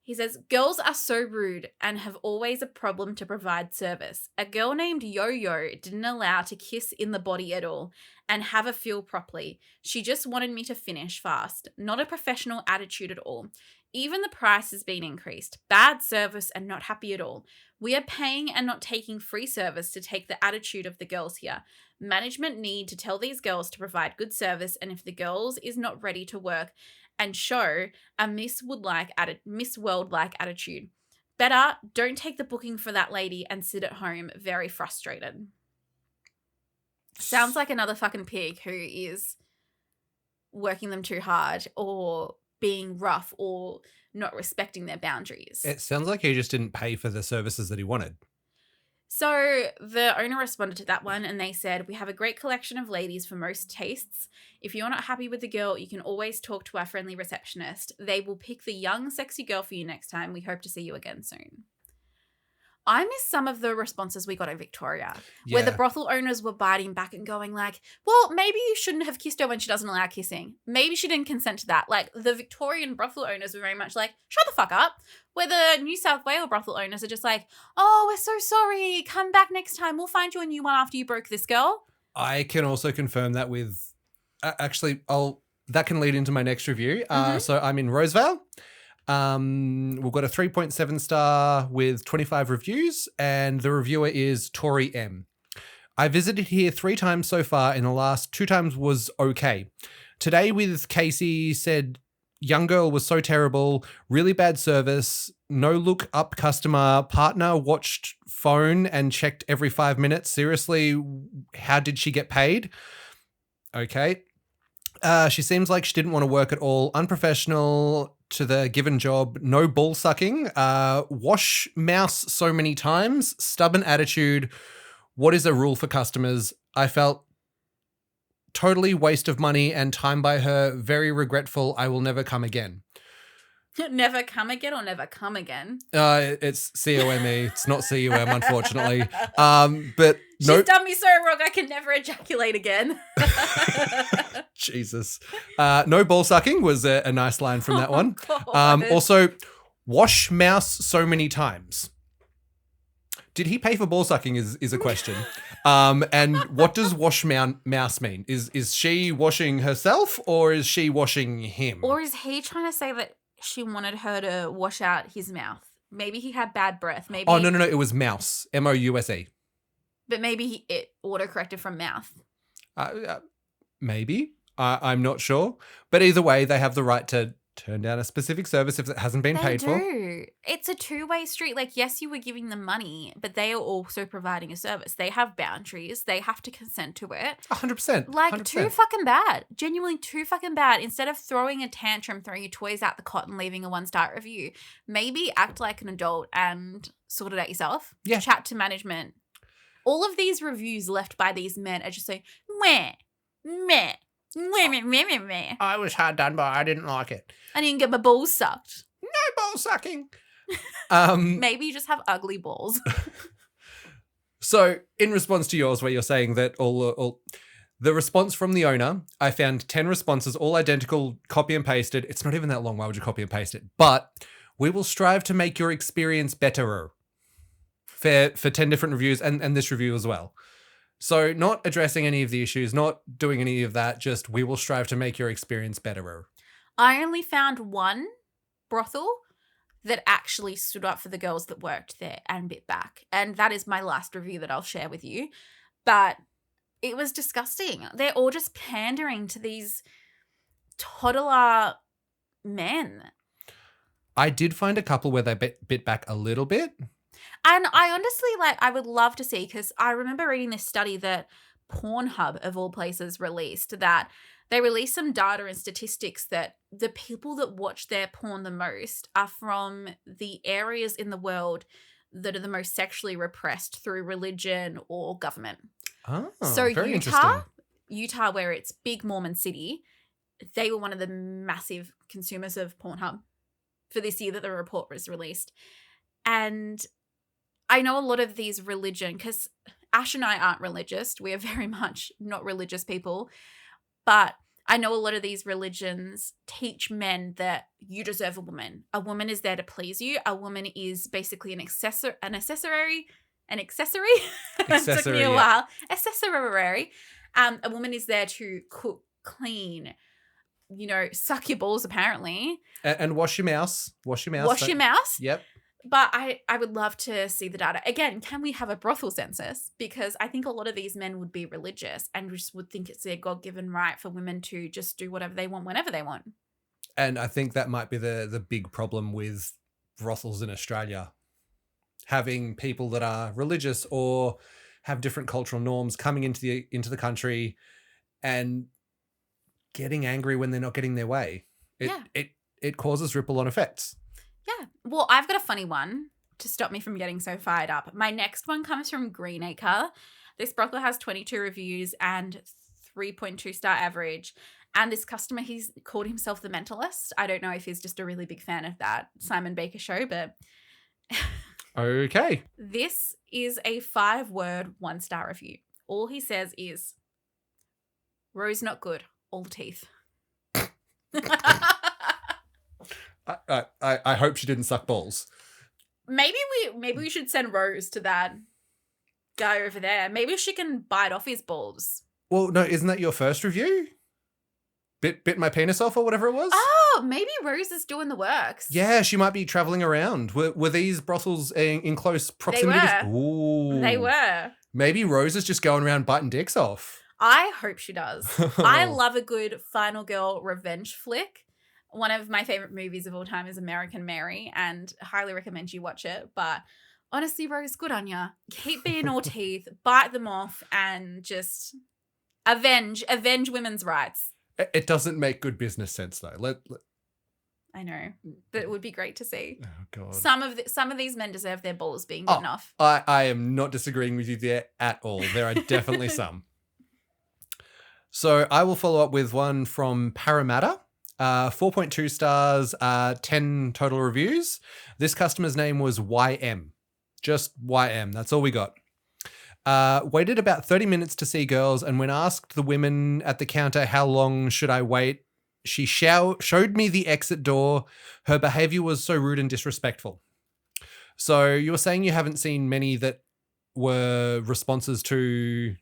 Speaker 1: He says, girls are so rude and have always a problem to provide service. A girl named Yo-Yo didn't allow to kiss in the body at all and have a feel properly. She just wanted me to finish fast. Not a professional attitude at all. Even the price has been increased. Bad service and not happy at all. We are paying and not taking free service to take the attitude of the girls here. Management need to tell these girls to provide good service, and if the girls is not ready to work and show a Miss World-like attitude. Better don't take the booking for that lady and sit at home very frustrated. Sounds like another fucking pig who is working them too hard or being rough or not respecting their boundaries.
Speaker 2: It sounds like he just didn't pay for the services that he wanted.
Speaker 1: So the owner responded to that one and they said, we have a great collection of ladies for most tastes. If you're not happy with the girl, you can always talk to our friendly receptionist. They will pick the young, sexy girl for you next time. We hope to see you again soon. I miss some of the responses we got in Victoria, where the brothel owners were biting back and going like, well, maybe you shouldn't have kissed her when she doesn't allow kissing. Maybe she didn't consent to that. Like, the Victorian brothel owners were very much like, shut the fuck up. Where the New South Wales brothel owners are just like, oh, we're so sorry. Come back next time. We'll find you a new one after you broke this girl.
Speaker 2: I can also confirm that with, that can lead into my next review. So I'm in Rosevale. We've got a 3.7 star with 25 reviews, and the reviewer is Tori M. I visited here 3 times so far, and the last 2 times was okay. Today with Casey said young girl was so terrible, really bad service, no look up customer, partner watched phone and checked every 5 minutes. Seriously, how did she get paid? Okay. She seems like she didn't want to work at all, unprofessional to the given job, no ball sucking, wash mouse so many times, stubborn attitude. What is a rule for customers? I felt totally waste of money and time by her. Very regretful. I will never come again.
Speaker 1: Never come again or never come again?
Speaker 2: It's COME. It's not CUM, unfortunately. But
Speaker 1: she's done me so wrong. I can never ejaculate again.
Speaker 2: Jesus. No ball sucking was a nice line from that one.
Speaker 1: God.
Speaker 2: Also, wash mouse so many times. Did he pay for ball sucking is a question. And what does wash mouse mean? Is she washing herself or is she washing him?
Speaker 1: Or is he trying to say that she wanted her to wash out his mouth? Maybe he had bad breath. Maybe.
Speaker 2: Oh, no. It was mouse. MOUSE.
Speaker 1: But maybe it autocorrected from mouth.
Speaker 2: Maybe. I'm not sure. But either way, they have the right to turn down a specific service if it hasn't been paid for.
Speaker 1: They do. It's a two-way street. Like, yes, you were giving them money, but they are also providing a service. They have boundaries. They have to consent to it.
Speaker 2: 100%.
Speaker 1: Like,
Speaker 2: 100%.
Speaker 1: too fucking bad. Genuinely too fucking bad. Instead of throwing a tantrum, throwing your toys out the cot and leaving a 1-star review, maybe act like an adult and sort it out yourself.
Speaker 2: Yeah.
Speaker 1: Chat to management. All of these reviews left by these men are just saying, meh, meh.
Speaker 2: I was hard done by. I didn't like it.
Speaker 1: I didn't get my balls sucked.
Speaker 2: No ball sucking.
Speaker 1: Maybe you just have ugly balls.
Speaker 2: So in response to yours, where you're saying that all the response from the owner, I found 10 responses, all identical, copy and pasted. It's not even that long. Why would you copy and paste it? But we will strive to make your experience better. For 10 different reviews and this review as well. So not addressing any of the issues, not doing any of that, just we will strive to make your experience better.
Speaker 1: I only found one brothel that actually stood up for the girls that worked there and bit back. And that is my last review that I'll share with you. But it was disgusting. They're all just pandering to these toddler men. I
Speaker 2: did find a couple where they bit back a little bit.
Speaker 1: And I honestly, I would love to see, because I remember reading this study that Pornhub, of all places, released, that they released some data and statistics that the people that watch their porn the most are from the areas in the world that are the most sexually repressed through religion or government.
Speaker 2: Oh,
Speaker 1: so
Speaker 2: very
Speaker 1: Utah, where it's big Mormon city, they were one of the massive consumers of Pornhub for this year that the report was released. And I know a lot of these religion, because Ash and I aren't religious. We are very much not religious people. But I know a lot of these religions teach men that you deserve a woman. A woman is there to please you. A woman is basically an accessory. It took me a while. Accessory. A woman is there to cook, clean, suck your balls, apparently.
Speaker 2: And wash your mouse.
Speaker 1: Wash your mouse.
Speaker 2: Yep.
Speaker 1: But I would love to see the data. Again, can we have a brothel census? Because I think a lot of these men would be religious and just would think it's their God-given right for women to just do whatever they want whenever they want.
Speaker 2: And I think that might be the big problem with brothels in Australia. Having people that are religious or have different cultural norms coming into the country and getting angry when they're not getting their way. It causes ripple-on effects.
Speaker 1: Yeah. Well, I've got a funny one to stop me from getting so fired up. My next one comes from Greenacre. This brothel has 22 reviews and 3.2 star average. And this customer, he's called himself the Mentalist. I don't know if he's just a really big fan of that Simon Baker show, but...
Speaker 2: Okay.
Speaker 1: This is a 5-word 1-star review. All he says is, Rose not good, all the teeth.
Speaker 2: I hope she didn't suck balls.
Speaker 1: Maybe we should send Rose to that guy over there. Maybe she can bite off his balls.
Speaker 2: Well, no, isn't that your first review? Bit my penis off or whatever it was?
Speaker 1: Oh, maybe Rose is doing the works.
Speaker 2: Yeah, she might be traveling around. Were these brothels in close proximity?
Speaker 1: They were.
Speaker 2: Ooh.
Speaker 1: They were.
Speaker 2: Maybe Rose is just going around biting dicks off.
Speaker 1: I hope she does. I love a good final girl revenge flick. One of my favorite movies of all time is American Mary, and I highly recommend you watch it. But honestly, Rose, good on ya. Keep being all teeth, bite them off, and just avenge women's rights.
Speaker 2: It doesn't make good business sense, though.
Speaker 1: I know, but it would be great to see.
Speaker 2: Oh God!
Speaker 1: Some of these men deserve their balls being bitten off.
Speaker 2: I am not disagreeing with you there at all. There are definitely some. So I will follow up with one from Parramatta. 4.2 stars, 10 total reviews. This customer's name was YM. Just YM. That's all we got. Waited about 30 minutes to see girls, and when asked the women at the counter how long should I wait, she showed me the exit door. Her behavior was so rude and disrespectful. So you were saying you haven't seen many that were responses to,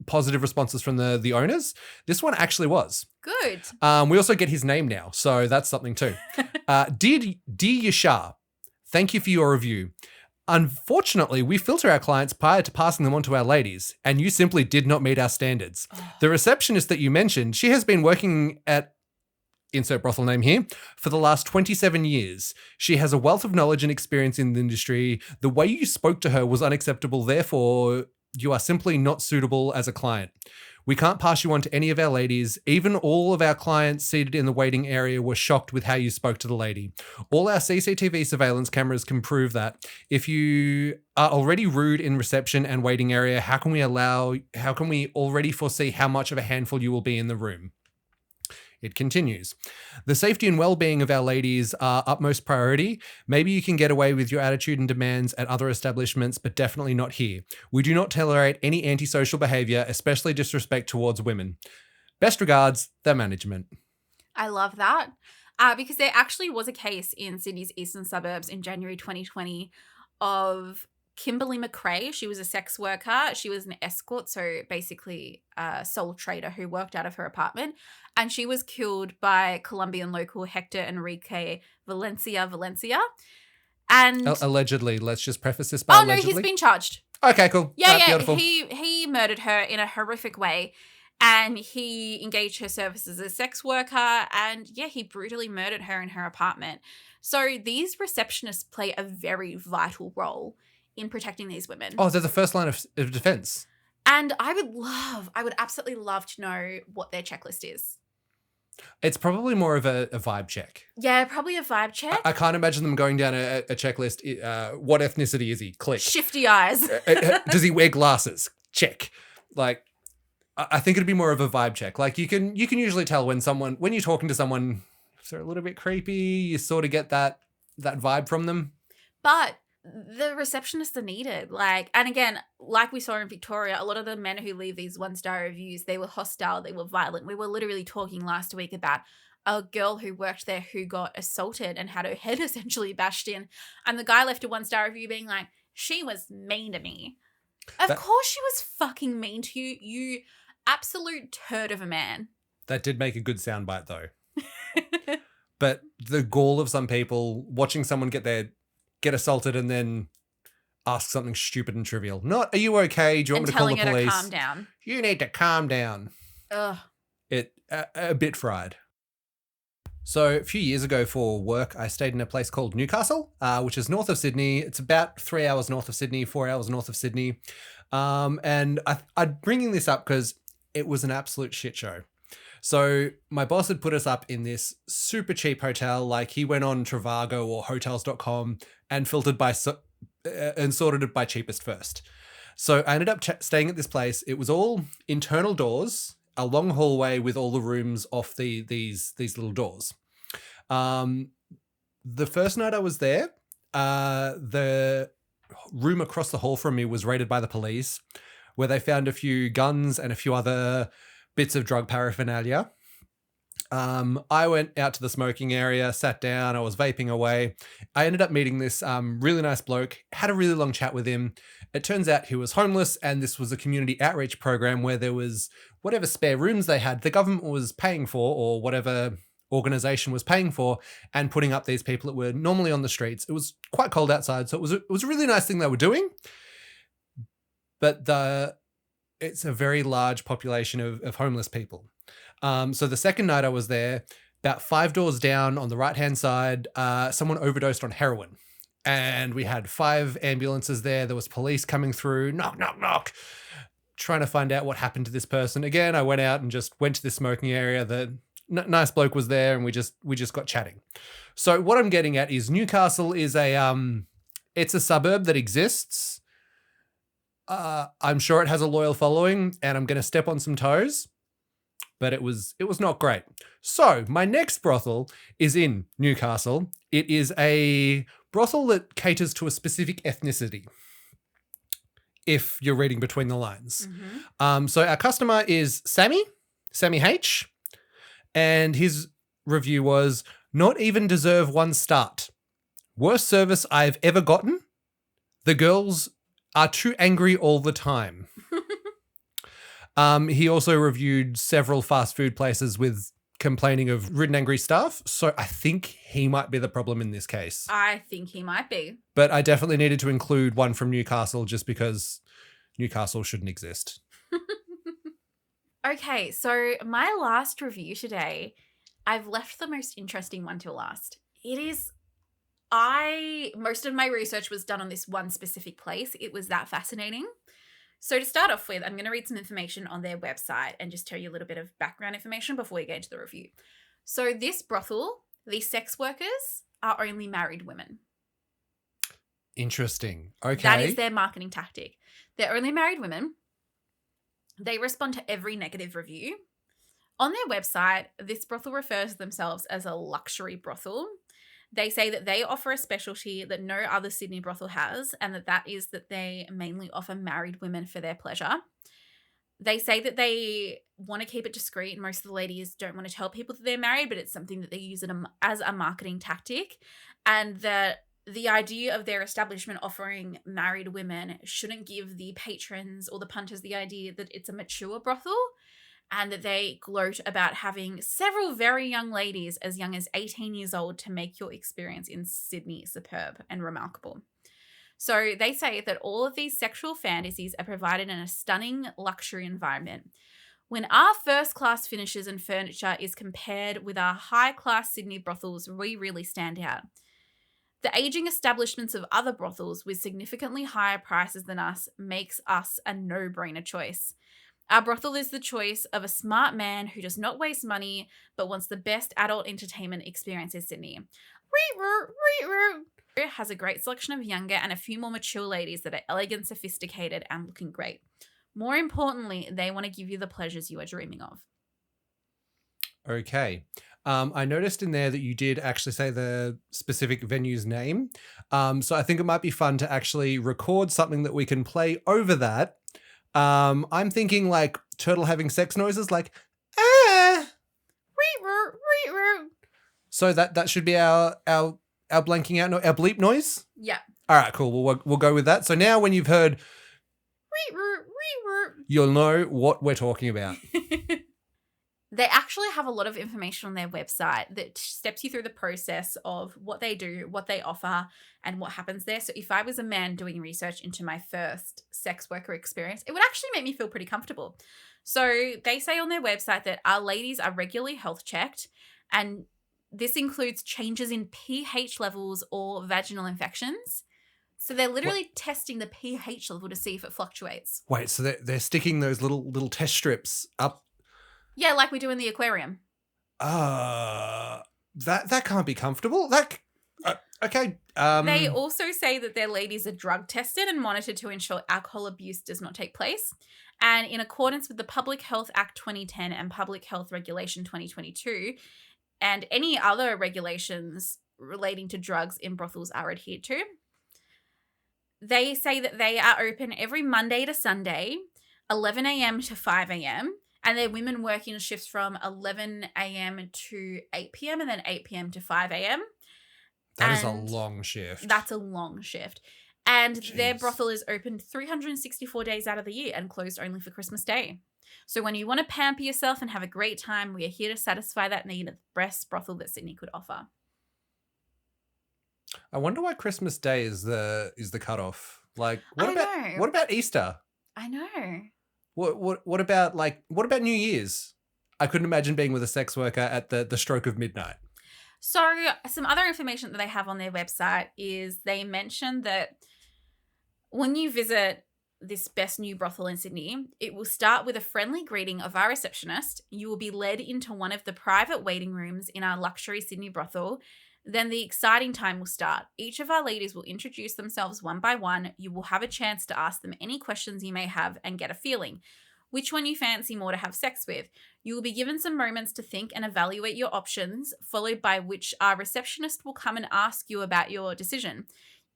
Speaker 2: positive responses from the owners. This one actually was.
Speaker 1: Good.
Speaker 2: We also get his name now, so that's something too. Dear Yashar, thank you for your review. Unfortunately, we filter our clients prior to passing them on to our ladies, and you simply did not meet our standards. The receptionist that you mentioned, she has been working at insert brothel name here, for the last 27 years. She has a wealth of knowledge and experience in the industry. The way you spoke to her was unacceptable, therefore you are simply not suitable as a client. We can't pass you on to any of our ladies. Even all of our clients seated in the waiting area were shocked with how you spoke to the lady. All our CCTV surveillance cameras can prove that. If you are already rude in reception and waiting area, how can we already foresee how much of a handful you will be in the room? It continues. The safety and well-being of our ladies are utmost priority. Maybe you can get away with your attitude and demands at other establishments, but definitely not here. We do not tolerate any antisocial behavior, especially disrespect towards women. Best regards, the management.
Speaker 1: I love that. Because there actually was a case in Sydney's eastern suburbs in January 2020 of Kimberly McRae. She was a sex worker. She was an escort, so basically a sole trader who worked out of her apartment. And she was killed by Colombian local Hector Enrique Valencia. And
Speaker 2: Allegedly. Let's just preface this by allegedly.
Speaker 1: No, he's been charged.
Speaker 2: Okay, cool.
Speaker 1: Yeah.
Speaker 2: Beautiful.
Speaker 1: He murdered her in a horrific way. And he engaged her services as a sex worker. And yeah, he brutally murdered her in her apartment. So these receptionists play a very vital role in protecting these women.
Speaker 2: Oh, they're the first line of defense.
Speaker 1: And I would absolutely love to know what their checklist is.
Speaker 2: It's probably more of a vibe check.
Speaker 1: Yeah, probably a vibe check.
Speaker 2: I can't imagine them going down a checklist. What ethnicity is he? Click.
Speaker 1: Shifty eyes.
Speaker 2: Does he wear glasses? Check. Like, I think it'd be more of a vibe check. Like you can usually tell when you're talking to someone, if they're a little bit creepy, you sort of get that vibe from them.
Speaker 1: But the receptionists are needed. And again, like we saw in Victoria, a lot of the men who leave these 1-star reviews, they were hostile, they were violent. We were literally talking last week about a girl who worked there who got assaulted and had her head essentially bashed in. And the guy left a 1-star review being like, she was mean to me. Of course she was fucking mean to you, you absolute turd of a man.
Speaker 2: That did make a good soundbite though. But the gall of some people watching someone get assaulted and then ask something stupid and trivial. Not, are you okay? Do you want me to call the police?
Speaker 1: Telling her to calm down.
Speaker 2: You need to calm down.
Speaker 1: Ugh.
Speaker 2: A bit fried. So a few years ago for work, I stayed in a place called Newcastle, which is north of Sydney. It's about 3 hours north of Sydney, 4 hours north of Sydney. And I'm bringing this up because it was an absolute shit show. So my boss had put us up in this super cheap hotel. Like he went on Trivago or hotels.com and filtered and sorted it by cheapest first. So I ended up staying at this place. It was all internal doors, a long hallway with all the rooms off these little doors. The first night I was there, the room across the hall from me was raided by the police, where they found a few guns and a few other bits of drug paraphernalia. I went out to the smoking area, sat down, I was vaping away. I ended up meeting this really nice bloke, had a really long chat with him. It turns out he was homeless, and this was a community outreach program where there was whatever spare rooms they had, the government was paying for, or whatever organization was paying for, and putting up these people that were normally on the streets. It was quite cold outside, so it was a really nice thing they were doing. But it's a very large population of homeless people. So the second night I was there, about 5 doors down on the right-hand side, someone overdosed on heroin. And we had 5 ambulances there. There was police coming through, knock, knock, knock, trying to find out what happened to this person. Again, I went out and just went to the smoking area. The nice bloke was there, and we just got chatting. So what I'm getting at is Newcastle is it's a suburb that exists. I'm sure it has a loyal following, and I'm going to step on some toes, but it was not great. So my next brothel is in Newcastle. It is a brothel that caters to a specific ethnicity, if you're reading between the lines. Mm-hmm. So our customer is Sammy H, and his review was, "Not even deserve 1 start. Worst service I've ever gotten. The girls are too angry all the time." He also reviewed several fast food places with complaining of rude and angry staff. So I think he might be the problem in this case.
Speaker 1: I think he might be.
Speaker 2: But I definitely needed to include one from Newcastle just because Newcastle shouldn't exist.
Speaker 1: Okay, so my last review today, I've left the most interesting one till last. Most of my research was done on this one specific place. It was that fascinating. So to start off with, I'm going to read some information on their website and just tell you a little bit of background information before we get into the review. So this brothel, these sex workers are only married women.
Speaker 2: Interesting. Okay.
Speaker 1: That is their marketing tactic. They're only married women. They respond to every negative review On their website, this brothel refers to themselves as a luxury brothel. They say that they offer a specialty that no other Sydney brothel has, and that is that they mainly offer married women for their pleasure. They say that they want to keep it discreet, and most of the ladies don't want to tell people that they're married, but it's something that they use as a marketing tactic, and that the idea of their establishment offering married women shouldn't give the patrons or the punters the idea that it's a mature brothel, and that they gloat about having several very young ladies as young as 18 years old to make your experience in Sydney superb and remarkable. So they say that all of these sexual fantasies are provided in a stunning luxury environment. When our first-class finishes and furniture is compared with our high-class Sydney brothels, we really stand out. The aging establishments of other brothels with significantly higher prices than us makes us a no-brainer choice. Our brothel is the choice of a smart man who does not waste money but wants the best adult entertainment experience in Sydney. It has a great selection of younger and a few more mature ladies that are elegant, sophisticated, and looking great. More importantly, they want to give you the pleasures you are dreaming of.
Speaker 2: Okay. I noticed in there that you did actually say the specific venue's name. So I think it might be fun to actually record something that we can play over that. I'm thinking like turtle having sex noises like, ah. So that should be our blanking out, our bleep noise?
Speaker 1: Yeah.
Speaker 2: All right, cool. We'll go with that. So now when you've heard, you'll know what we're talking about.
Speaker 1: They actually have a lot of information on their website that steps you through the process of what they do, what they offer, and what happens there. So if I was a man doing research into my first sex worker experience, it would actually make me feel pretty comfortable. So they say on their website that our ladies are regularly health checked, and this includes changes in pH levels or vaginal infections. So they're literally testing the pH level to see if it fluctuates.
Speaker 2: Wait, so they're sticking those little test strips up?
Speaker 1: Yeah, like we do in the aquarium.
Speaker 2: That can't be comfortable. Okay.
Speaker 1: They also say that their ladies are drug tested and monitored to ensure alcohol abuse does not take place. And in accordance with the Public Health Act 2010 and Public Health Regulation 2022, and any other regulations relating to drugs in brothels are adhered to. They say that they are open every Monday to Sunday, 11 a.m. to 5 a.m., and they're women working shifts from 11 a.m. to 8 p.m. and then 8 p.m. to 5 a.m.
Speaker 2: That is a long shift.
Speaker 1: That's a long shift. And
Speaker 2: Jeez.
Speaker 1: Their brothel is open 364 days out of the year and closed only for Christmas Day. So when you want to pamper yourself and have a great time, we are here to satisfy that need of the best brothel that Sydney could offer.
Speaker 2: I wonder why Christmas Day is the cutoff. Like, what
Speaker 1: know.
Speaker 2: about Easter?
Speaker 1: I know.
Speaker 2: What about New Year's? I couldn't imagine being with a sex worker at the stroke of midnight.
Speaker 1: So some other information that they have on their website is they mention that when you visit this best new brothel in Sydney, it will start with a friendly greeting of our receptionist. You will be led into one of the private waiting rooms in our luxury Sydney brothel. Then the exciting time will start. Each of our ladies will introduce themselves one by one. You will have a chance to ask them any questions you may have and get a feeling. Which one you fancy more to have sex with. You will be given some moments to think and evaluate your options, followed by which our receptionist will come and ask you about your decision.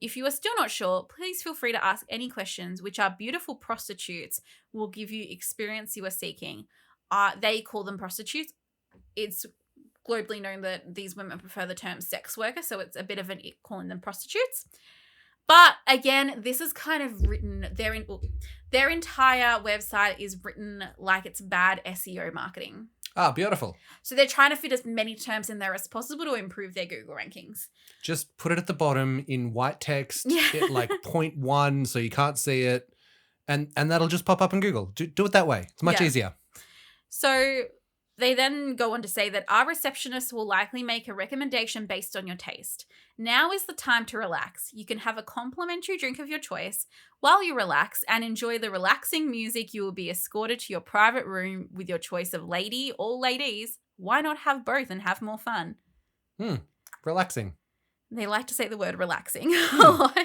Speaker 1: If you are still not sure, please feel free to ask any questions, which our beautiful prostitutes will give you experience you are seeking. They call them prostitutes. It's globally known that these women prefer the term sex worker, so it's a bit of an ick calling them prostitutes. But again, this is kind of written, their entire website is written like it's bad SEO marketing.
Speaker 2: Ah, beautiful.
Speaker 1: So they're trying to fit as many terms in there as possible to improve their Google rankings.
Speaker 2: Just put it at the bottom in white text, at like 0.1 so you can't see it, and that'll just pop up in Google. Do it that way. It's much easier.
Speaker 1: So they then go on to say that our receptionist will likely make a recommendation based on your taste. Now is the time to relax. You can have a complimentary drink of your choice. While you relax and enjoy the relaxing music, you will be escorted to your private room with your choice of lady or ladies. Why not have both and have more fun?
Speaker 2: Relaxing.
Speaker 1: They like to say the word relaxing a lot.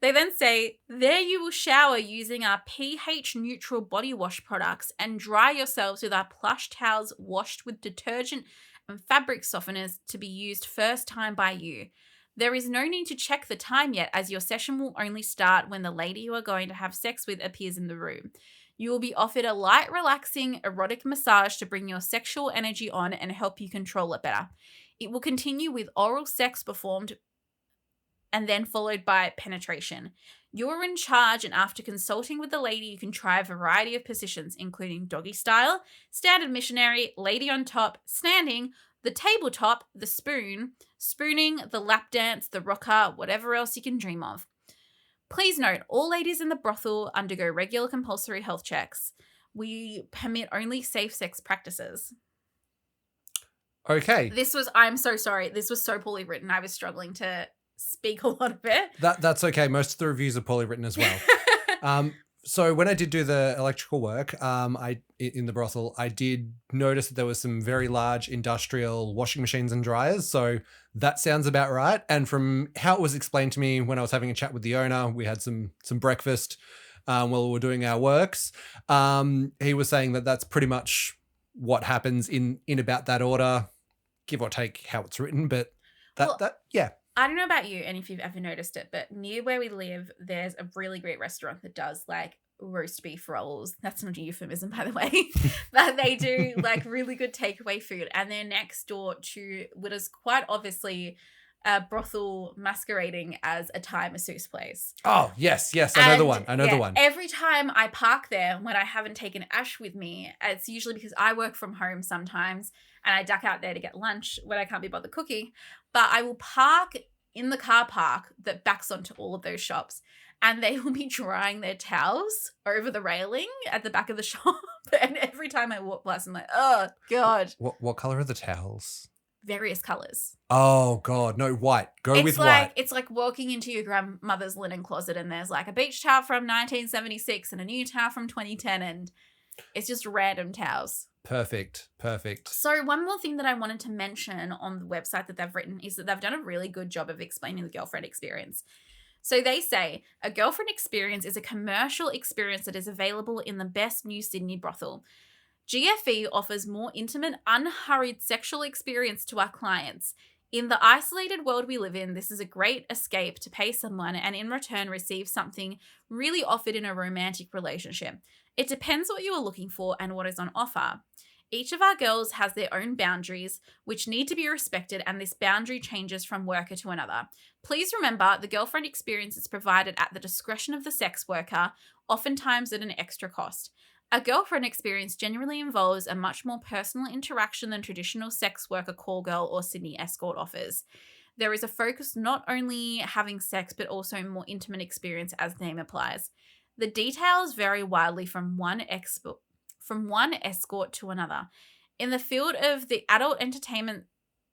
Speaker 1: They then say, there you will shower using our pH neutral body wash products and dry yourselves with our plush towels washed with detergent and fabric softeners to be used first time by you. There is no need to check the time yet, as your session will only start when the lady you are going to have sex with appears in the room. You will be offered a light, relaxing, erotic massage to bring your sexual energy on and help you control it better. It will continue with oral sex performed and then followed by penetration. You're in charge, and after consulting with the lady, you can try a variety of positions, including doggy style, standard missionary, lady on top, standing, the tabletop, the spoon, spooning, the lap dance, the rocker, whatever else you can dream of. Please note, all ladies in the brothel undergo regular compulsory health checks. We permit only safe sex practices.
Speaker 2: Okay.
Speaker 1: I'm so sorry. This was so poorly written. I was struggling to speak a lot of it.
Speaker 2: That's okay. Most of the reviews are poorly written as well. So when I did do the electrical work, in the brothel, I did notice that there was some very large industrial washing machines and dryers. So that sounds about right. And from how it was explained to me when I was having a chat with the owner, we had some breakfast while we were doing our works. He was saying that that's pretty much what happens in about that order, give or take how it's written. But yeah.
Speaker 1: I don't know about you and if you've ever noticed it, but near where we live, there's a really great restaurant that does like roast beef rolls. That's not a euphemism, by the way. But they do like really good takeaway food. And they're next door to what is quite obviously a brothel masquerading as a Thai masseuse place.
Speaker 2: Oh, yes. I know the one. The one.
Speaker 1: Every time I park there when I haven't taken Ash with me, it's usually because I work from home sometimes and I duck out there to get lunch when I can't be bothered cooking. But I will park in the car park that backs onto all of those shops, and they will be drying their towels over the railing at the back of the shop. And every time I walk past, I'm like, oh, God.
Speaker 2: What color are the towels?
Speaker 1: Various colors.
Speaker 2: Oh, God. No, white. Go with white.
Speaker 1: It's like walking into your grandmother's linen closet and there's like a beach towel from 1976 and a new towel from 2010, and it's just random towels.
Speaker 2: Perfect.
Speaker 1: So one more thing that I wanted to mention on the website that they've written is that they've done a really good job of explaining the girlfriend experience. So they say, a girlfriend experience is a commercial experience that is available in the best New Sydney brothel. GFE offers more intimate, unhurried sexual experience to our clients. In the isolated world we live in, this is a great escape to pay someone and in return receive something really offered in a romantic relationship. It depends what you are looking for and what is on offer. Each of our girls has their own boundaries, which need to be respected, and this boundary changes from worker to another. Please remember, the girlfriend experience is provided at the discretion of the sex worker, oftentimes at an extra cost. A girlfriend experience generally involves a much more personal interaction than traditional sex worker call girl or Sydney escort offers. There is a focus not only having sex, but also more intimate experience as the name applies. The details vary widely from one escort to another. In the field of the adult entertainment,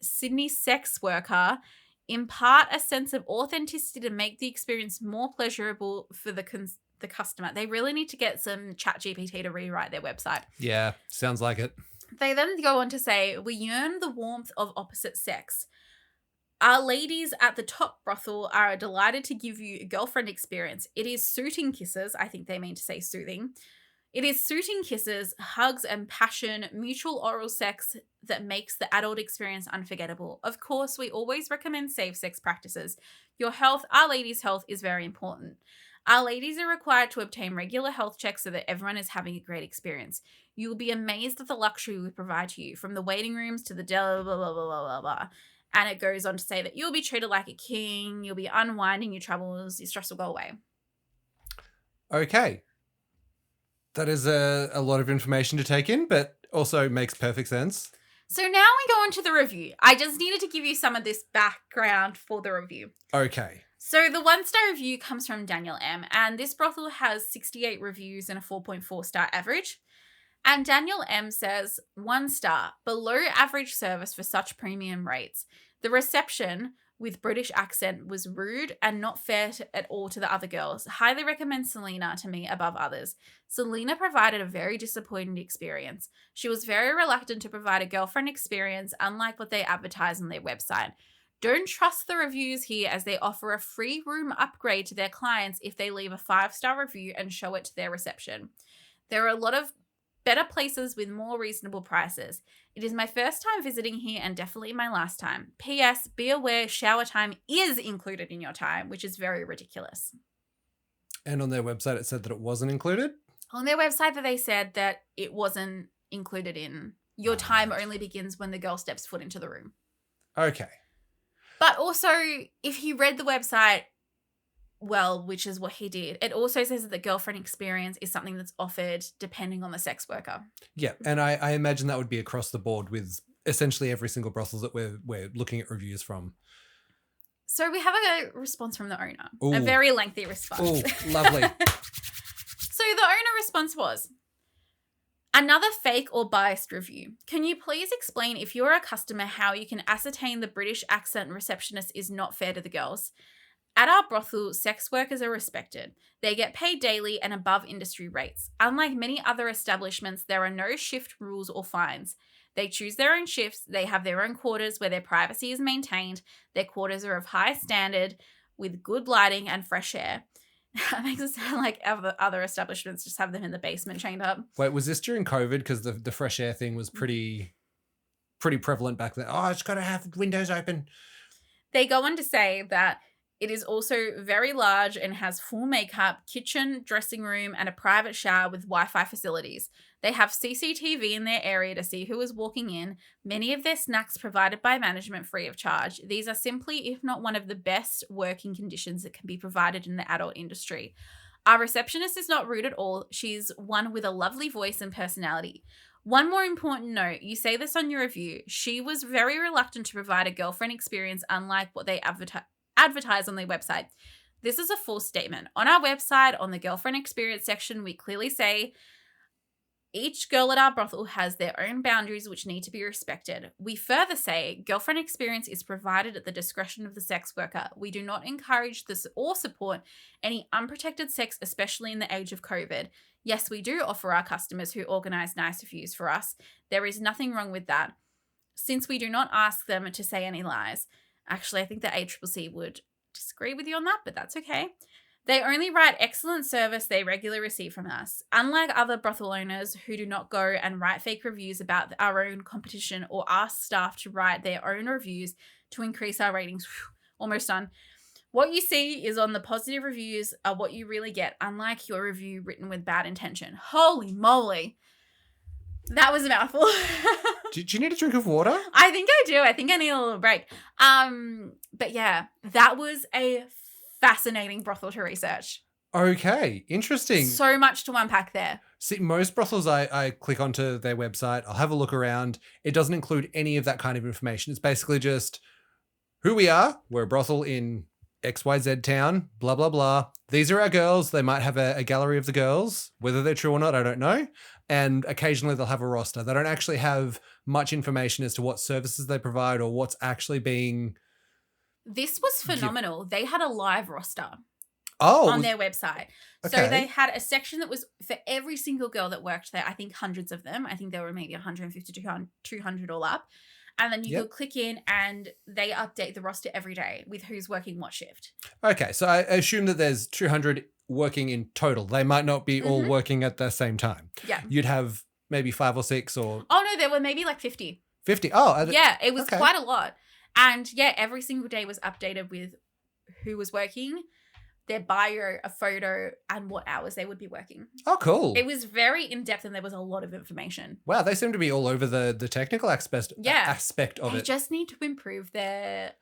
Speaker 1: Sydney sex worker impart a sense of authenticity to make the experience more pleasurable for the customer. They really need to get some ChatGPT to rewrite their website.
Speaker 2: Yeah, sounds like it.
Speaker 1: They then go on to say, we yearn the warmth of opposite sex. Our ladies at the top brothel are delighted to give you a girlfriend experience. It is suiting kisses. I think they mean to say soothing. It is suiting kisses, hugs and passion, mutual oral sex that makes the adult experience unforgettable. Of course, we always recommend safe sex practices. Your health, our ladies' health, is very important. Our ladies are required to obtain regular health checks so that everyone is having a great experience. You will be amazed at the luxury we provide to you, from the waiting rooms to the blah, blah, blah, blah, blah, blah. And it goes on to say that you'll be treated like a king, you'll be unwinding your troubles, your stress will go away.
Speaker 2: Okay. That is a lot of information to take in, but also makes perfect sense.
Speaker 1: So now we go on to the review. I just needed to give you some of this background for the review.
Speaker 2: Okay.
Speaker 1: So the 1-star review comes from Daniel M. And this brothel has 68 reviews and a 4.4 star average. And Daniel M says, 1 star, below average service for such premium rates. The reception with British accent was rude and not fair at all to the other girls. Highly recommend Selena to me above others. Selena provided a very disappointing experience. She was very reluctant to provide a girlfriend experience, unlike what they advertise on their website. Don't trust the reviews here as they offer a free room upgrade to their clients if they leave a 5-star review and show it to their reception. There are a lot of better places with more reasonable prices. It is my first time visiting here and definitely my last time. P.S. Be aware shower time is included in your time, which is very ridiculous.
Speaker 2: And on their website, it said that it wasn't included?
Speaker 1: On their website, that they said that it wasn't included in. Your time only begins when the girl steps foot into the room.
Speaker 2: Okay.
Speaker 1: But also, if he read the website well, which is what he did, it also says that the girlfriend experience is something that's offered depending on the sex worker.
Speaker 2: Yeah, and I imagine that would be across the board with essentially every single brothel that we're looking at reviews from.
Speaker 1: So we have a response from the owner.
Speaker 2: Ooh.
Speaker 1: A very lengthy response.
Speaker 2: Oh, lovely.
Speaker 1: So the owner response was, another fake or biased review. Can you please explain if you're a customer how you can ascertain the British accent receptionist is not fair to the girls? At our brothel, sex workers are respected. They get paid daily and above industry rates. Unlike many other establishments, there are no shift rules or fines. They choose their own shifts. They have their own quarters where their privacy is maintained. Their quarters are of high standard with good lighting and fresh air. That makes it sound like other establishments just have them in the basement chained up.
Speaker 2: Wait, was this during COVID? Because the fresh air thing was pretty prevalent back then. Oh, it's got to have windows open.
Speaker 1: They go on to say that it is also very large and has full makeup, kitchen, dressing room, and a private shower with Wi-Fi facilities. They have CCTV in their area to see who is walking in. Many of their snacks provided by management free of charge. These are simply, if not one of the best working conditions that can be provided in the adult industry. Our receptionist is not rude at all. She's one with a lovely voice and personality. One more important note, you say this on your review. She was very reluctant to provide a girlfriend experience unlike what they advertise on their website. This is a false statement. On our website, on the girlfriend experience section, we clearly say each girl at our brothel has their own boundaries which need to be respected. We further say girlfriend experience is provided at the discretion of the sex worker. We do not encourage this or support any unprotected sex, especially in the age of COVID. Yes, we do offer our customers who organize nice reviews for us. There is nothing wrong with that, since we do not ask them to say any lies. Actually, I think the ACCC would disagree with you on that, but that's okay. They only write excellent service they regularly receive from us. Unlike other brothel owners who do not go and write fake reviews about our own competition or ask staff to write their own reviews to increase our ratings. Almost done. What you see is on the positive reviews are what you really get, unlike your review written with bad intention. Holy moly. That was a mouthful.
Speaker 2: Do you need a drink of water?
Speaker 1: I think I do. I think I need a little break. But yeah, that was a fascinating brothel to research.
Speaker 2: Okay, interesting.
Speaker 1: So much to unpack there.
Speaker 2: See, most brothels I click onto their website, I'll have a look around. It doesn't include any of that kind of information. It's basically just who we are. We're a brothel in XYZ town, blah, blah, blah. These are our girls. They might have a gallery of the girls. Whether they're true or not, I don't know. And occasionally they'll have a roster. They don't actually have much information as to what services they provide or what's actually being...
Speaker 1: This was phenomenal. They had a live roster
Speaker 2: on
Speaker 1: their website.
Speaker 2: Okay.
Speaker 1: So they had a section that was for every single girl that worked there. I think hundreds of them. I think there were maybe 150 to 200 all up. And then you could click in and they update the roster every day with who's working what shift.
Speaker 2: Okay, so I assume that there's 200 working in total. They might not be all working at the same time.
Speaker 1: Yeah.
Speaker 2: You'd have maybe 5 or 6 or...
Speaker 1: Oh, no, there were maybe like 50.
Speaker 2: 50? Oh.
Speaker 1: Yeah, it was quite a lot. And yeah, every single day was updated with who was working, their bio, a photo, and what hours they would be working.
Speaker 2: Oh, cool.
Speaker 1: It was very in-depth and there was a lot of information.
Speaker 2: Wow, they seem to be all over the technical aspect of it.
Speaker 1: They just need to improve their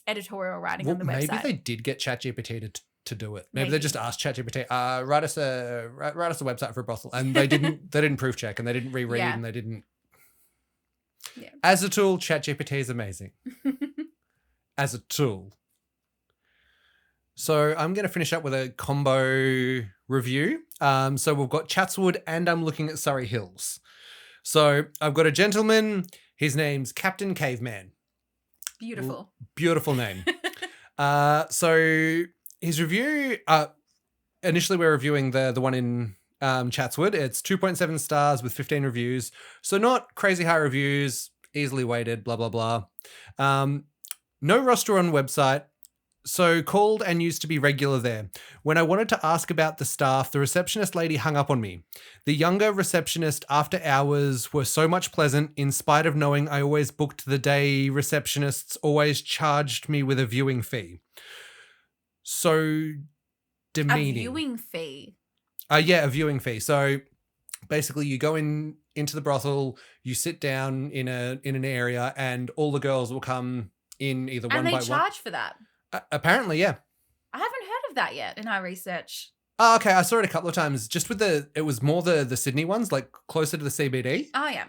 Speaker 1: editorial writing on the website.
Speaker 2: Maybe they did get ChatGPT to do it. Maybe they just asked ChatGPT, write us a website for a brothel. And they didn't proof check and they didn't reread and they didn't...
Speaker 1: Yeah.
Speaker 2: As a tool, ChatGPT is amazing. As a tool. So I'm going to finish up with a combo review. So we've got Chatswood and I'm looking at Surrey Hills. So I've got a gentleman. His name's Captain Caveman.
Speaker 1: Beautiful.
Speaker 2: Beautiful name. So his review, initially we're reviewing the one in Chatswood. It's 2.7 stars with 15 reviews. So not crazy high reviews, easily weighted, blah, blah, blah. No roster on website. So called and used to be regular there. When I wanted to ask about the staff, the receptionist lady hung up on me. The younger receptionist after hours were so much pleasant, in spite of knowing I always booked the day. Receptionists always charged me with a viewing fee. So demeaning.
Speaker 1: A viewing fee.
Speaker 2: Yeah, a viewing fee. So basically you go into the brothel, you sit down in an area, and all the girls will come in either one by one.
Speaker 1: And they charge for that.
Speaker 2: Apparently, yeah.
Speaker 1: I haven't heard of that yet in our research.
Speaker 2: Oh, okay. I saw it a couple of times. Just with it was more the Sydney ones, like closer to the CBD.
Speaker 1: Oh, yeah.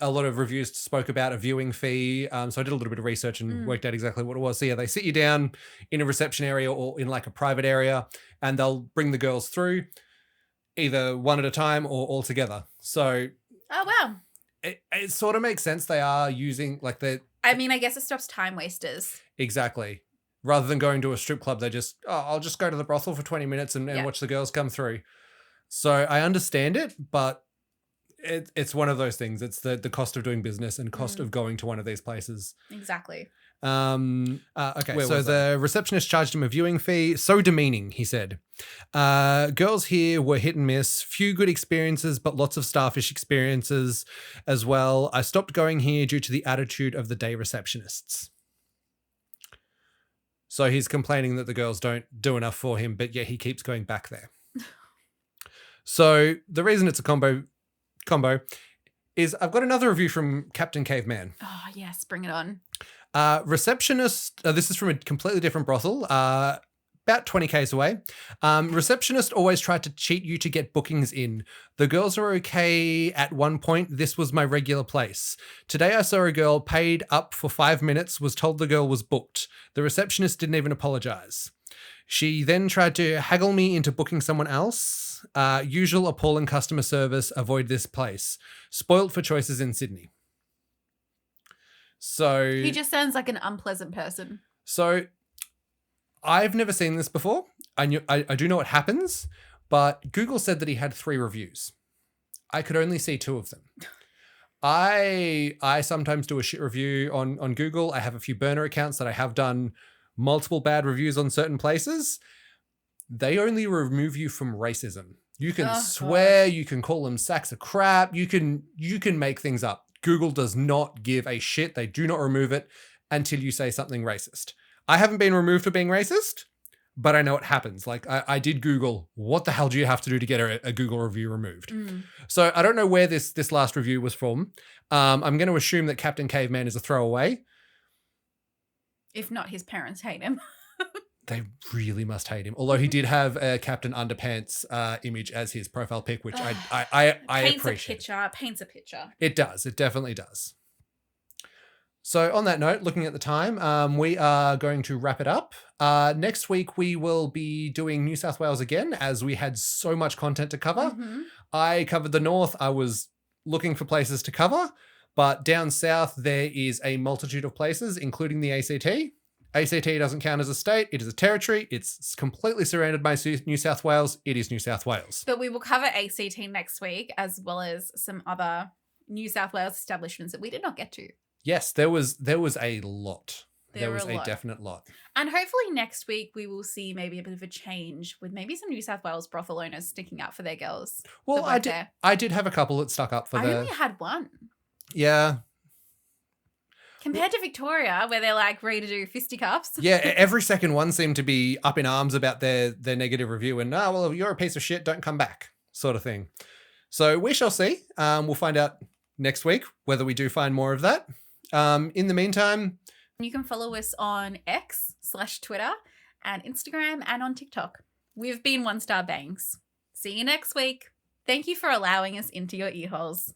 Speaker 2: A lot of reviews spoke about a viewing fee. So I did a little bit of research and worked out exactly what it was. So yeah, they sit you down in a reception area or in like a private area, and they'll bring the girls through either one at a time or all together. So.
Speaker 1: Oh, wow.
Speaker 2: It sort of makes sense. They are using like the.
Speaker 1: I mean, I guess it stops time wasters.
Speaker 2: Exactly. Rather than going to a strip club, they just, I'll just go to the brothel for 20 minutes and watch the girls come through. So I understand it, but it's one of those things. It's the cost of doing business and cost of going to one of these places.
Speaker 1: Exactly.
Speaker 2: Okay, so the receptionist charged him a viewing fee. So demeaning, he said. Girls here were hit and miss. Few good experiences, but lots of starfish experiences as well. I stopped going here due to the attitude of the day receptionists. So he's complaining that the girls don't do enough for him, but yet he keeps going back there. So the reason it's a combo is I've got another review from Captain Caveman.
Speaker 1: Oh, yes. Bring it on.
Speaker 2: Receptionist, this is from a completely different brothel, about 20 k's away. Receptionist always tried to cheat you to get bookings in. The girls are okay at one point. This was my regular place. Today I saw a girl paid up for 5 minutes, was told the girl was booked. The receptionist didn't even apologize. She then tried to haggle me into booking someone else. Usual appalling customer service. Avoid this place. Spoilt for choices in Sydney. So
Speaker 1: he just sounds like an unpleasant person.
Speaker 2: So I've never seen this before. I do know what happens, but Google said that he had 3 reviews. I could only see 2 of them. I sometimes do a shit review on Google. I have a few burner accounts that I have done multiple bad reviews on certain places. They only remove you from racism. You can swear, you can call them sacks of crap, you can make things up. Google does not give a shit. They do not remove it until you say something racist. I haven't been removed for being racist, but I know it happens. Like I did Google, what the hell do you have to do to get a Google review removed? So I don't know where this last review was from. I'm going to assume that Captain Caveman is a throwaway.
Speaker 1: If not, his parents hate him.
Speaker 2: They really must hate him. Although he did have a Captain Underpants image as his profile pic, which I appreciate.
Speaker 1: Paints a picture.
Speaker 2: It does. It definitely does. So on that note, looking at the time, we are going to wrap it up. Next week, we will be doing New South Wales again, as we had so much content to cover. I covered the north. I was looking for places to cover, but down south, there is a multitude of places, including the ACT. ACT doesn't count as a state. It is a territory. It's completely surrounded by New South Wales. It is New South Wales.
Speaker 1: But we will cover ACT next week, as well as some other New South Wales establishments that we did not get to.
Speaker 2: Yes, there was a lot. There was a definite lot.
Speaker 1: And hopefully next week we will see maybe a bit of a change with maybe some New South Wales brothel owners sticking up for their girls.
Speaker 2: Well, I did have a couple that stuck up for
Speaker 1: I only had one.
Speaker 2: Yeah.
Speaker 1: Compared to Victoria, where they're like ready to do fisticuffs.
Speaker 2: Yeah, every second one seemed to be up in arms about their negative review and, well, if you're a piece of shit, don't come back, sort of thing. So we shall see. We'll find out next week whether we do find more of that. In the meantime,
Speaker 1: you can follow us on X/Twitter and Instagram and on TikTok. We've been 1 Star Bangs. See you next week. Thank you for allowing us into your ear holes.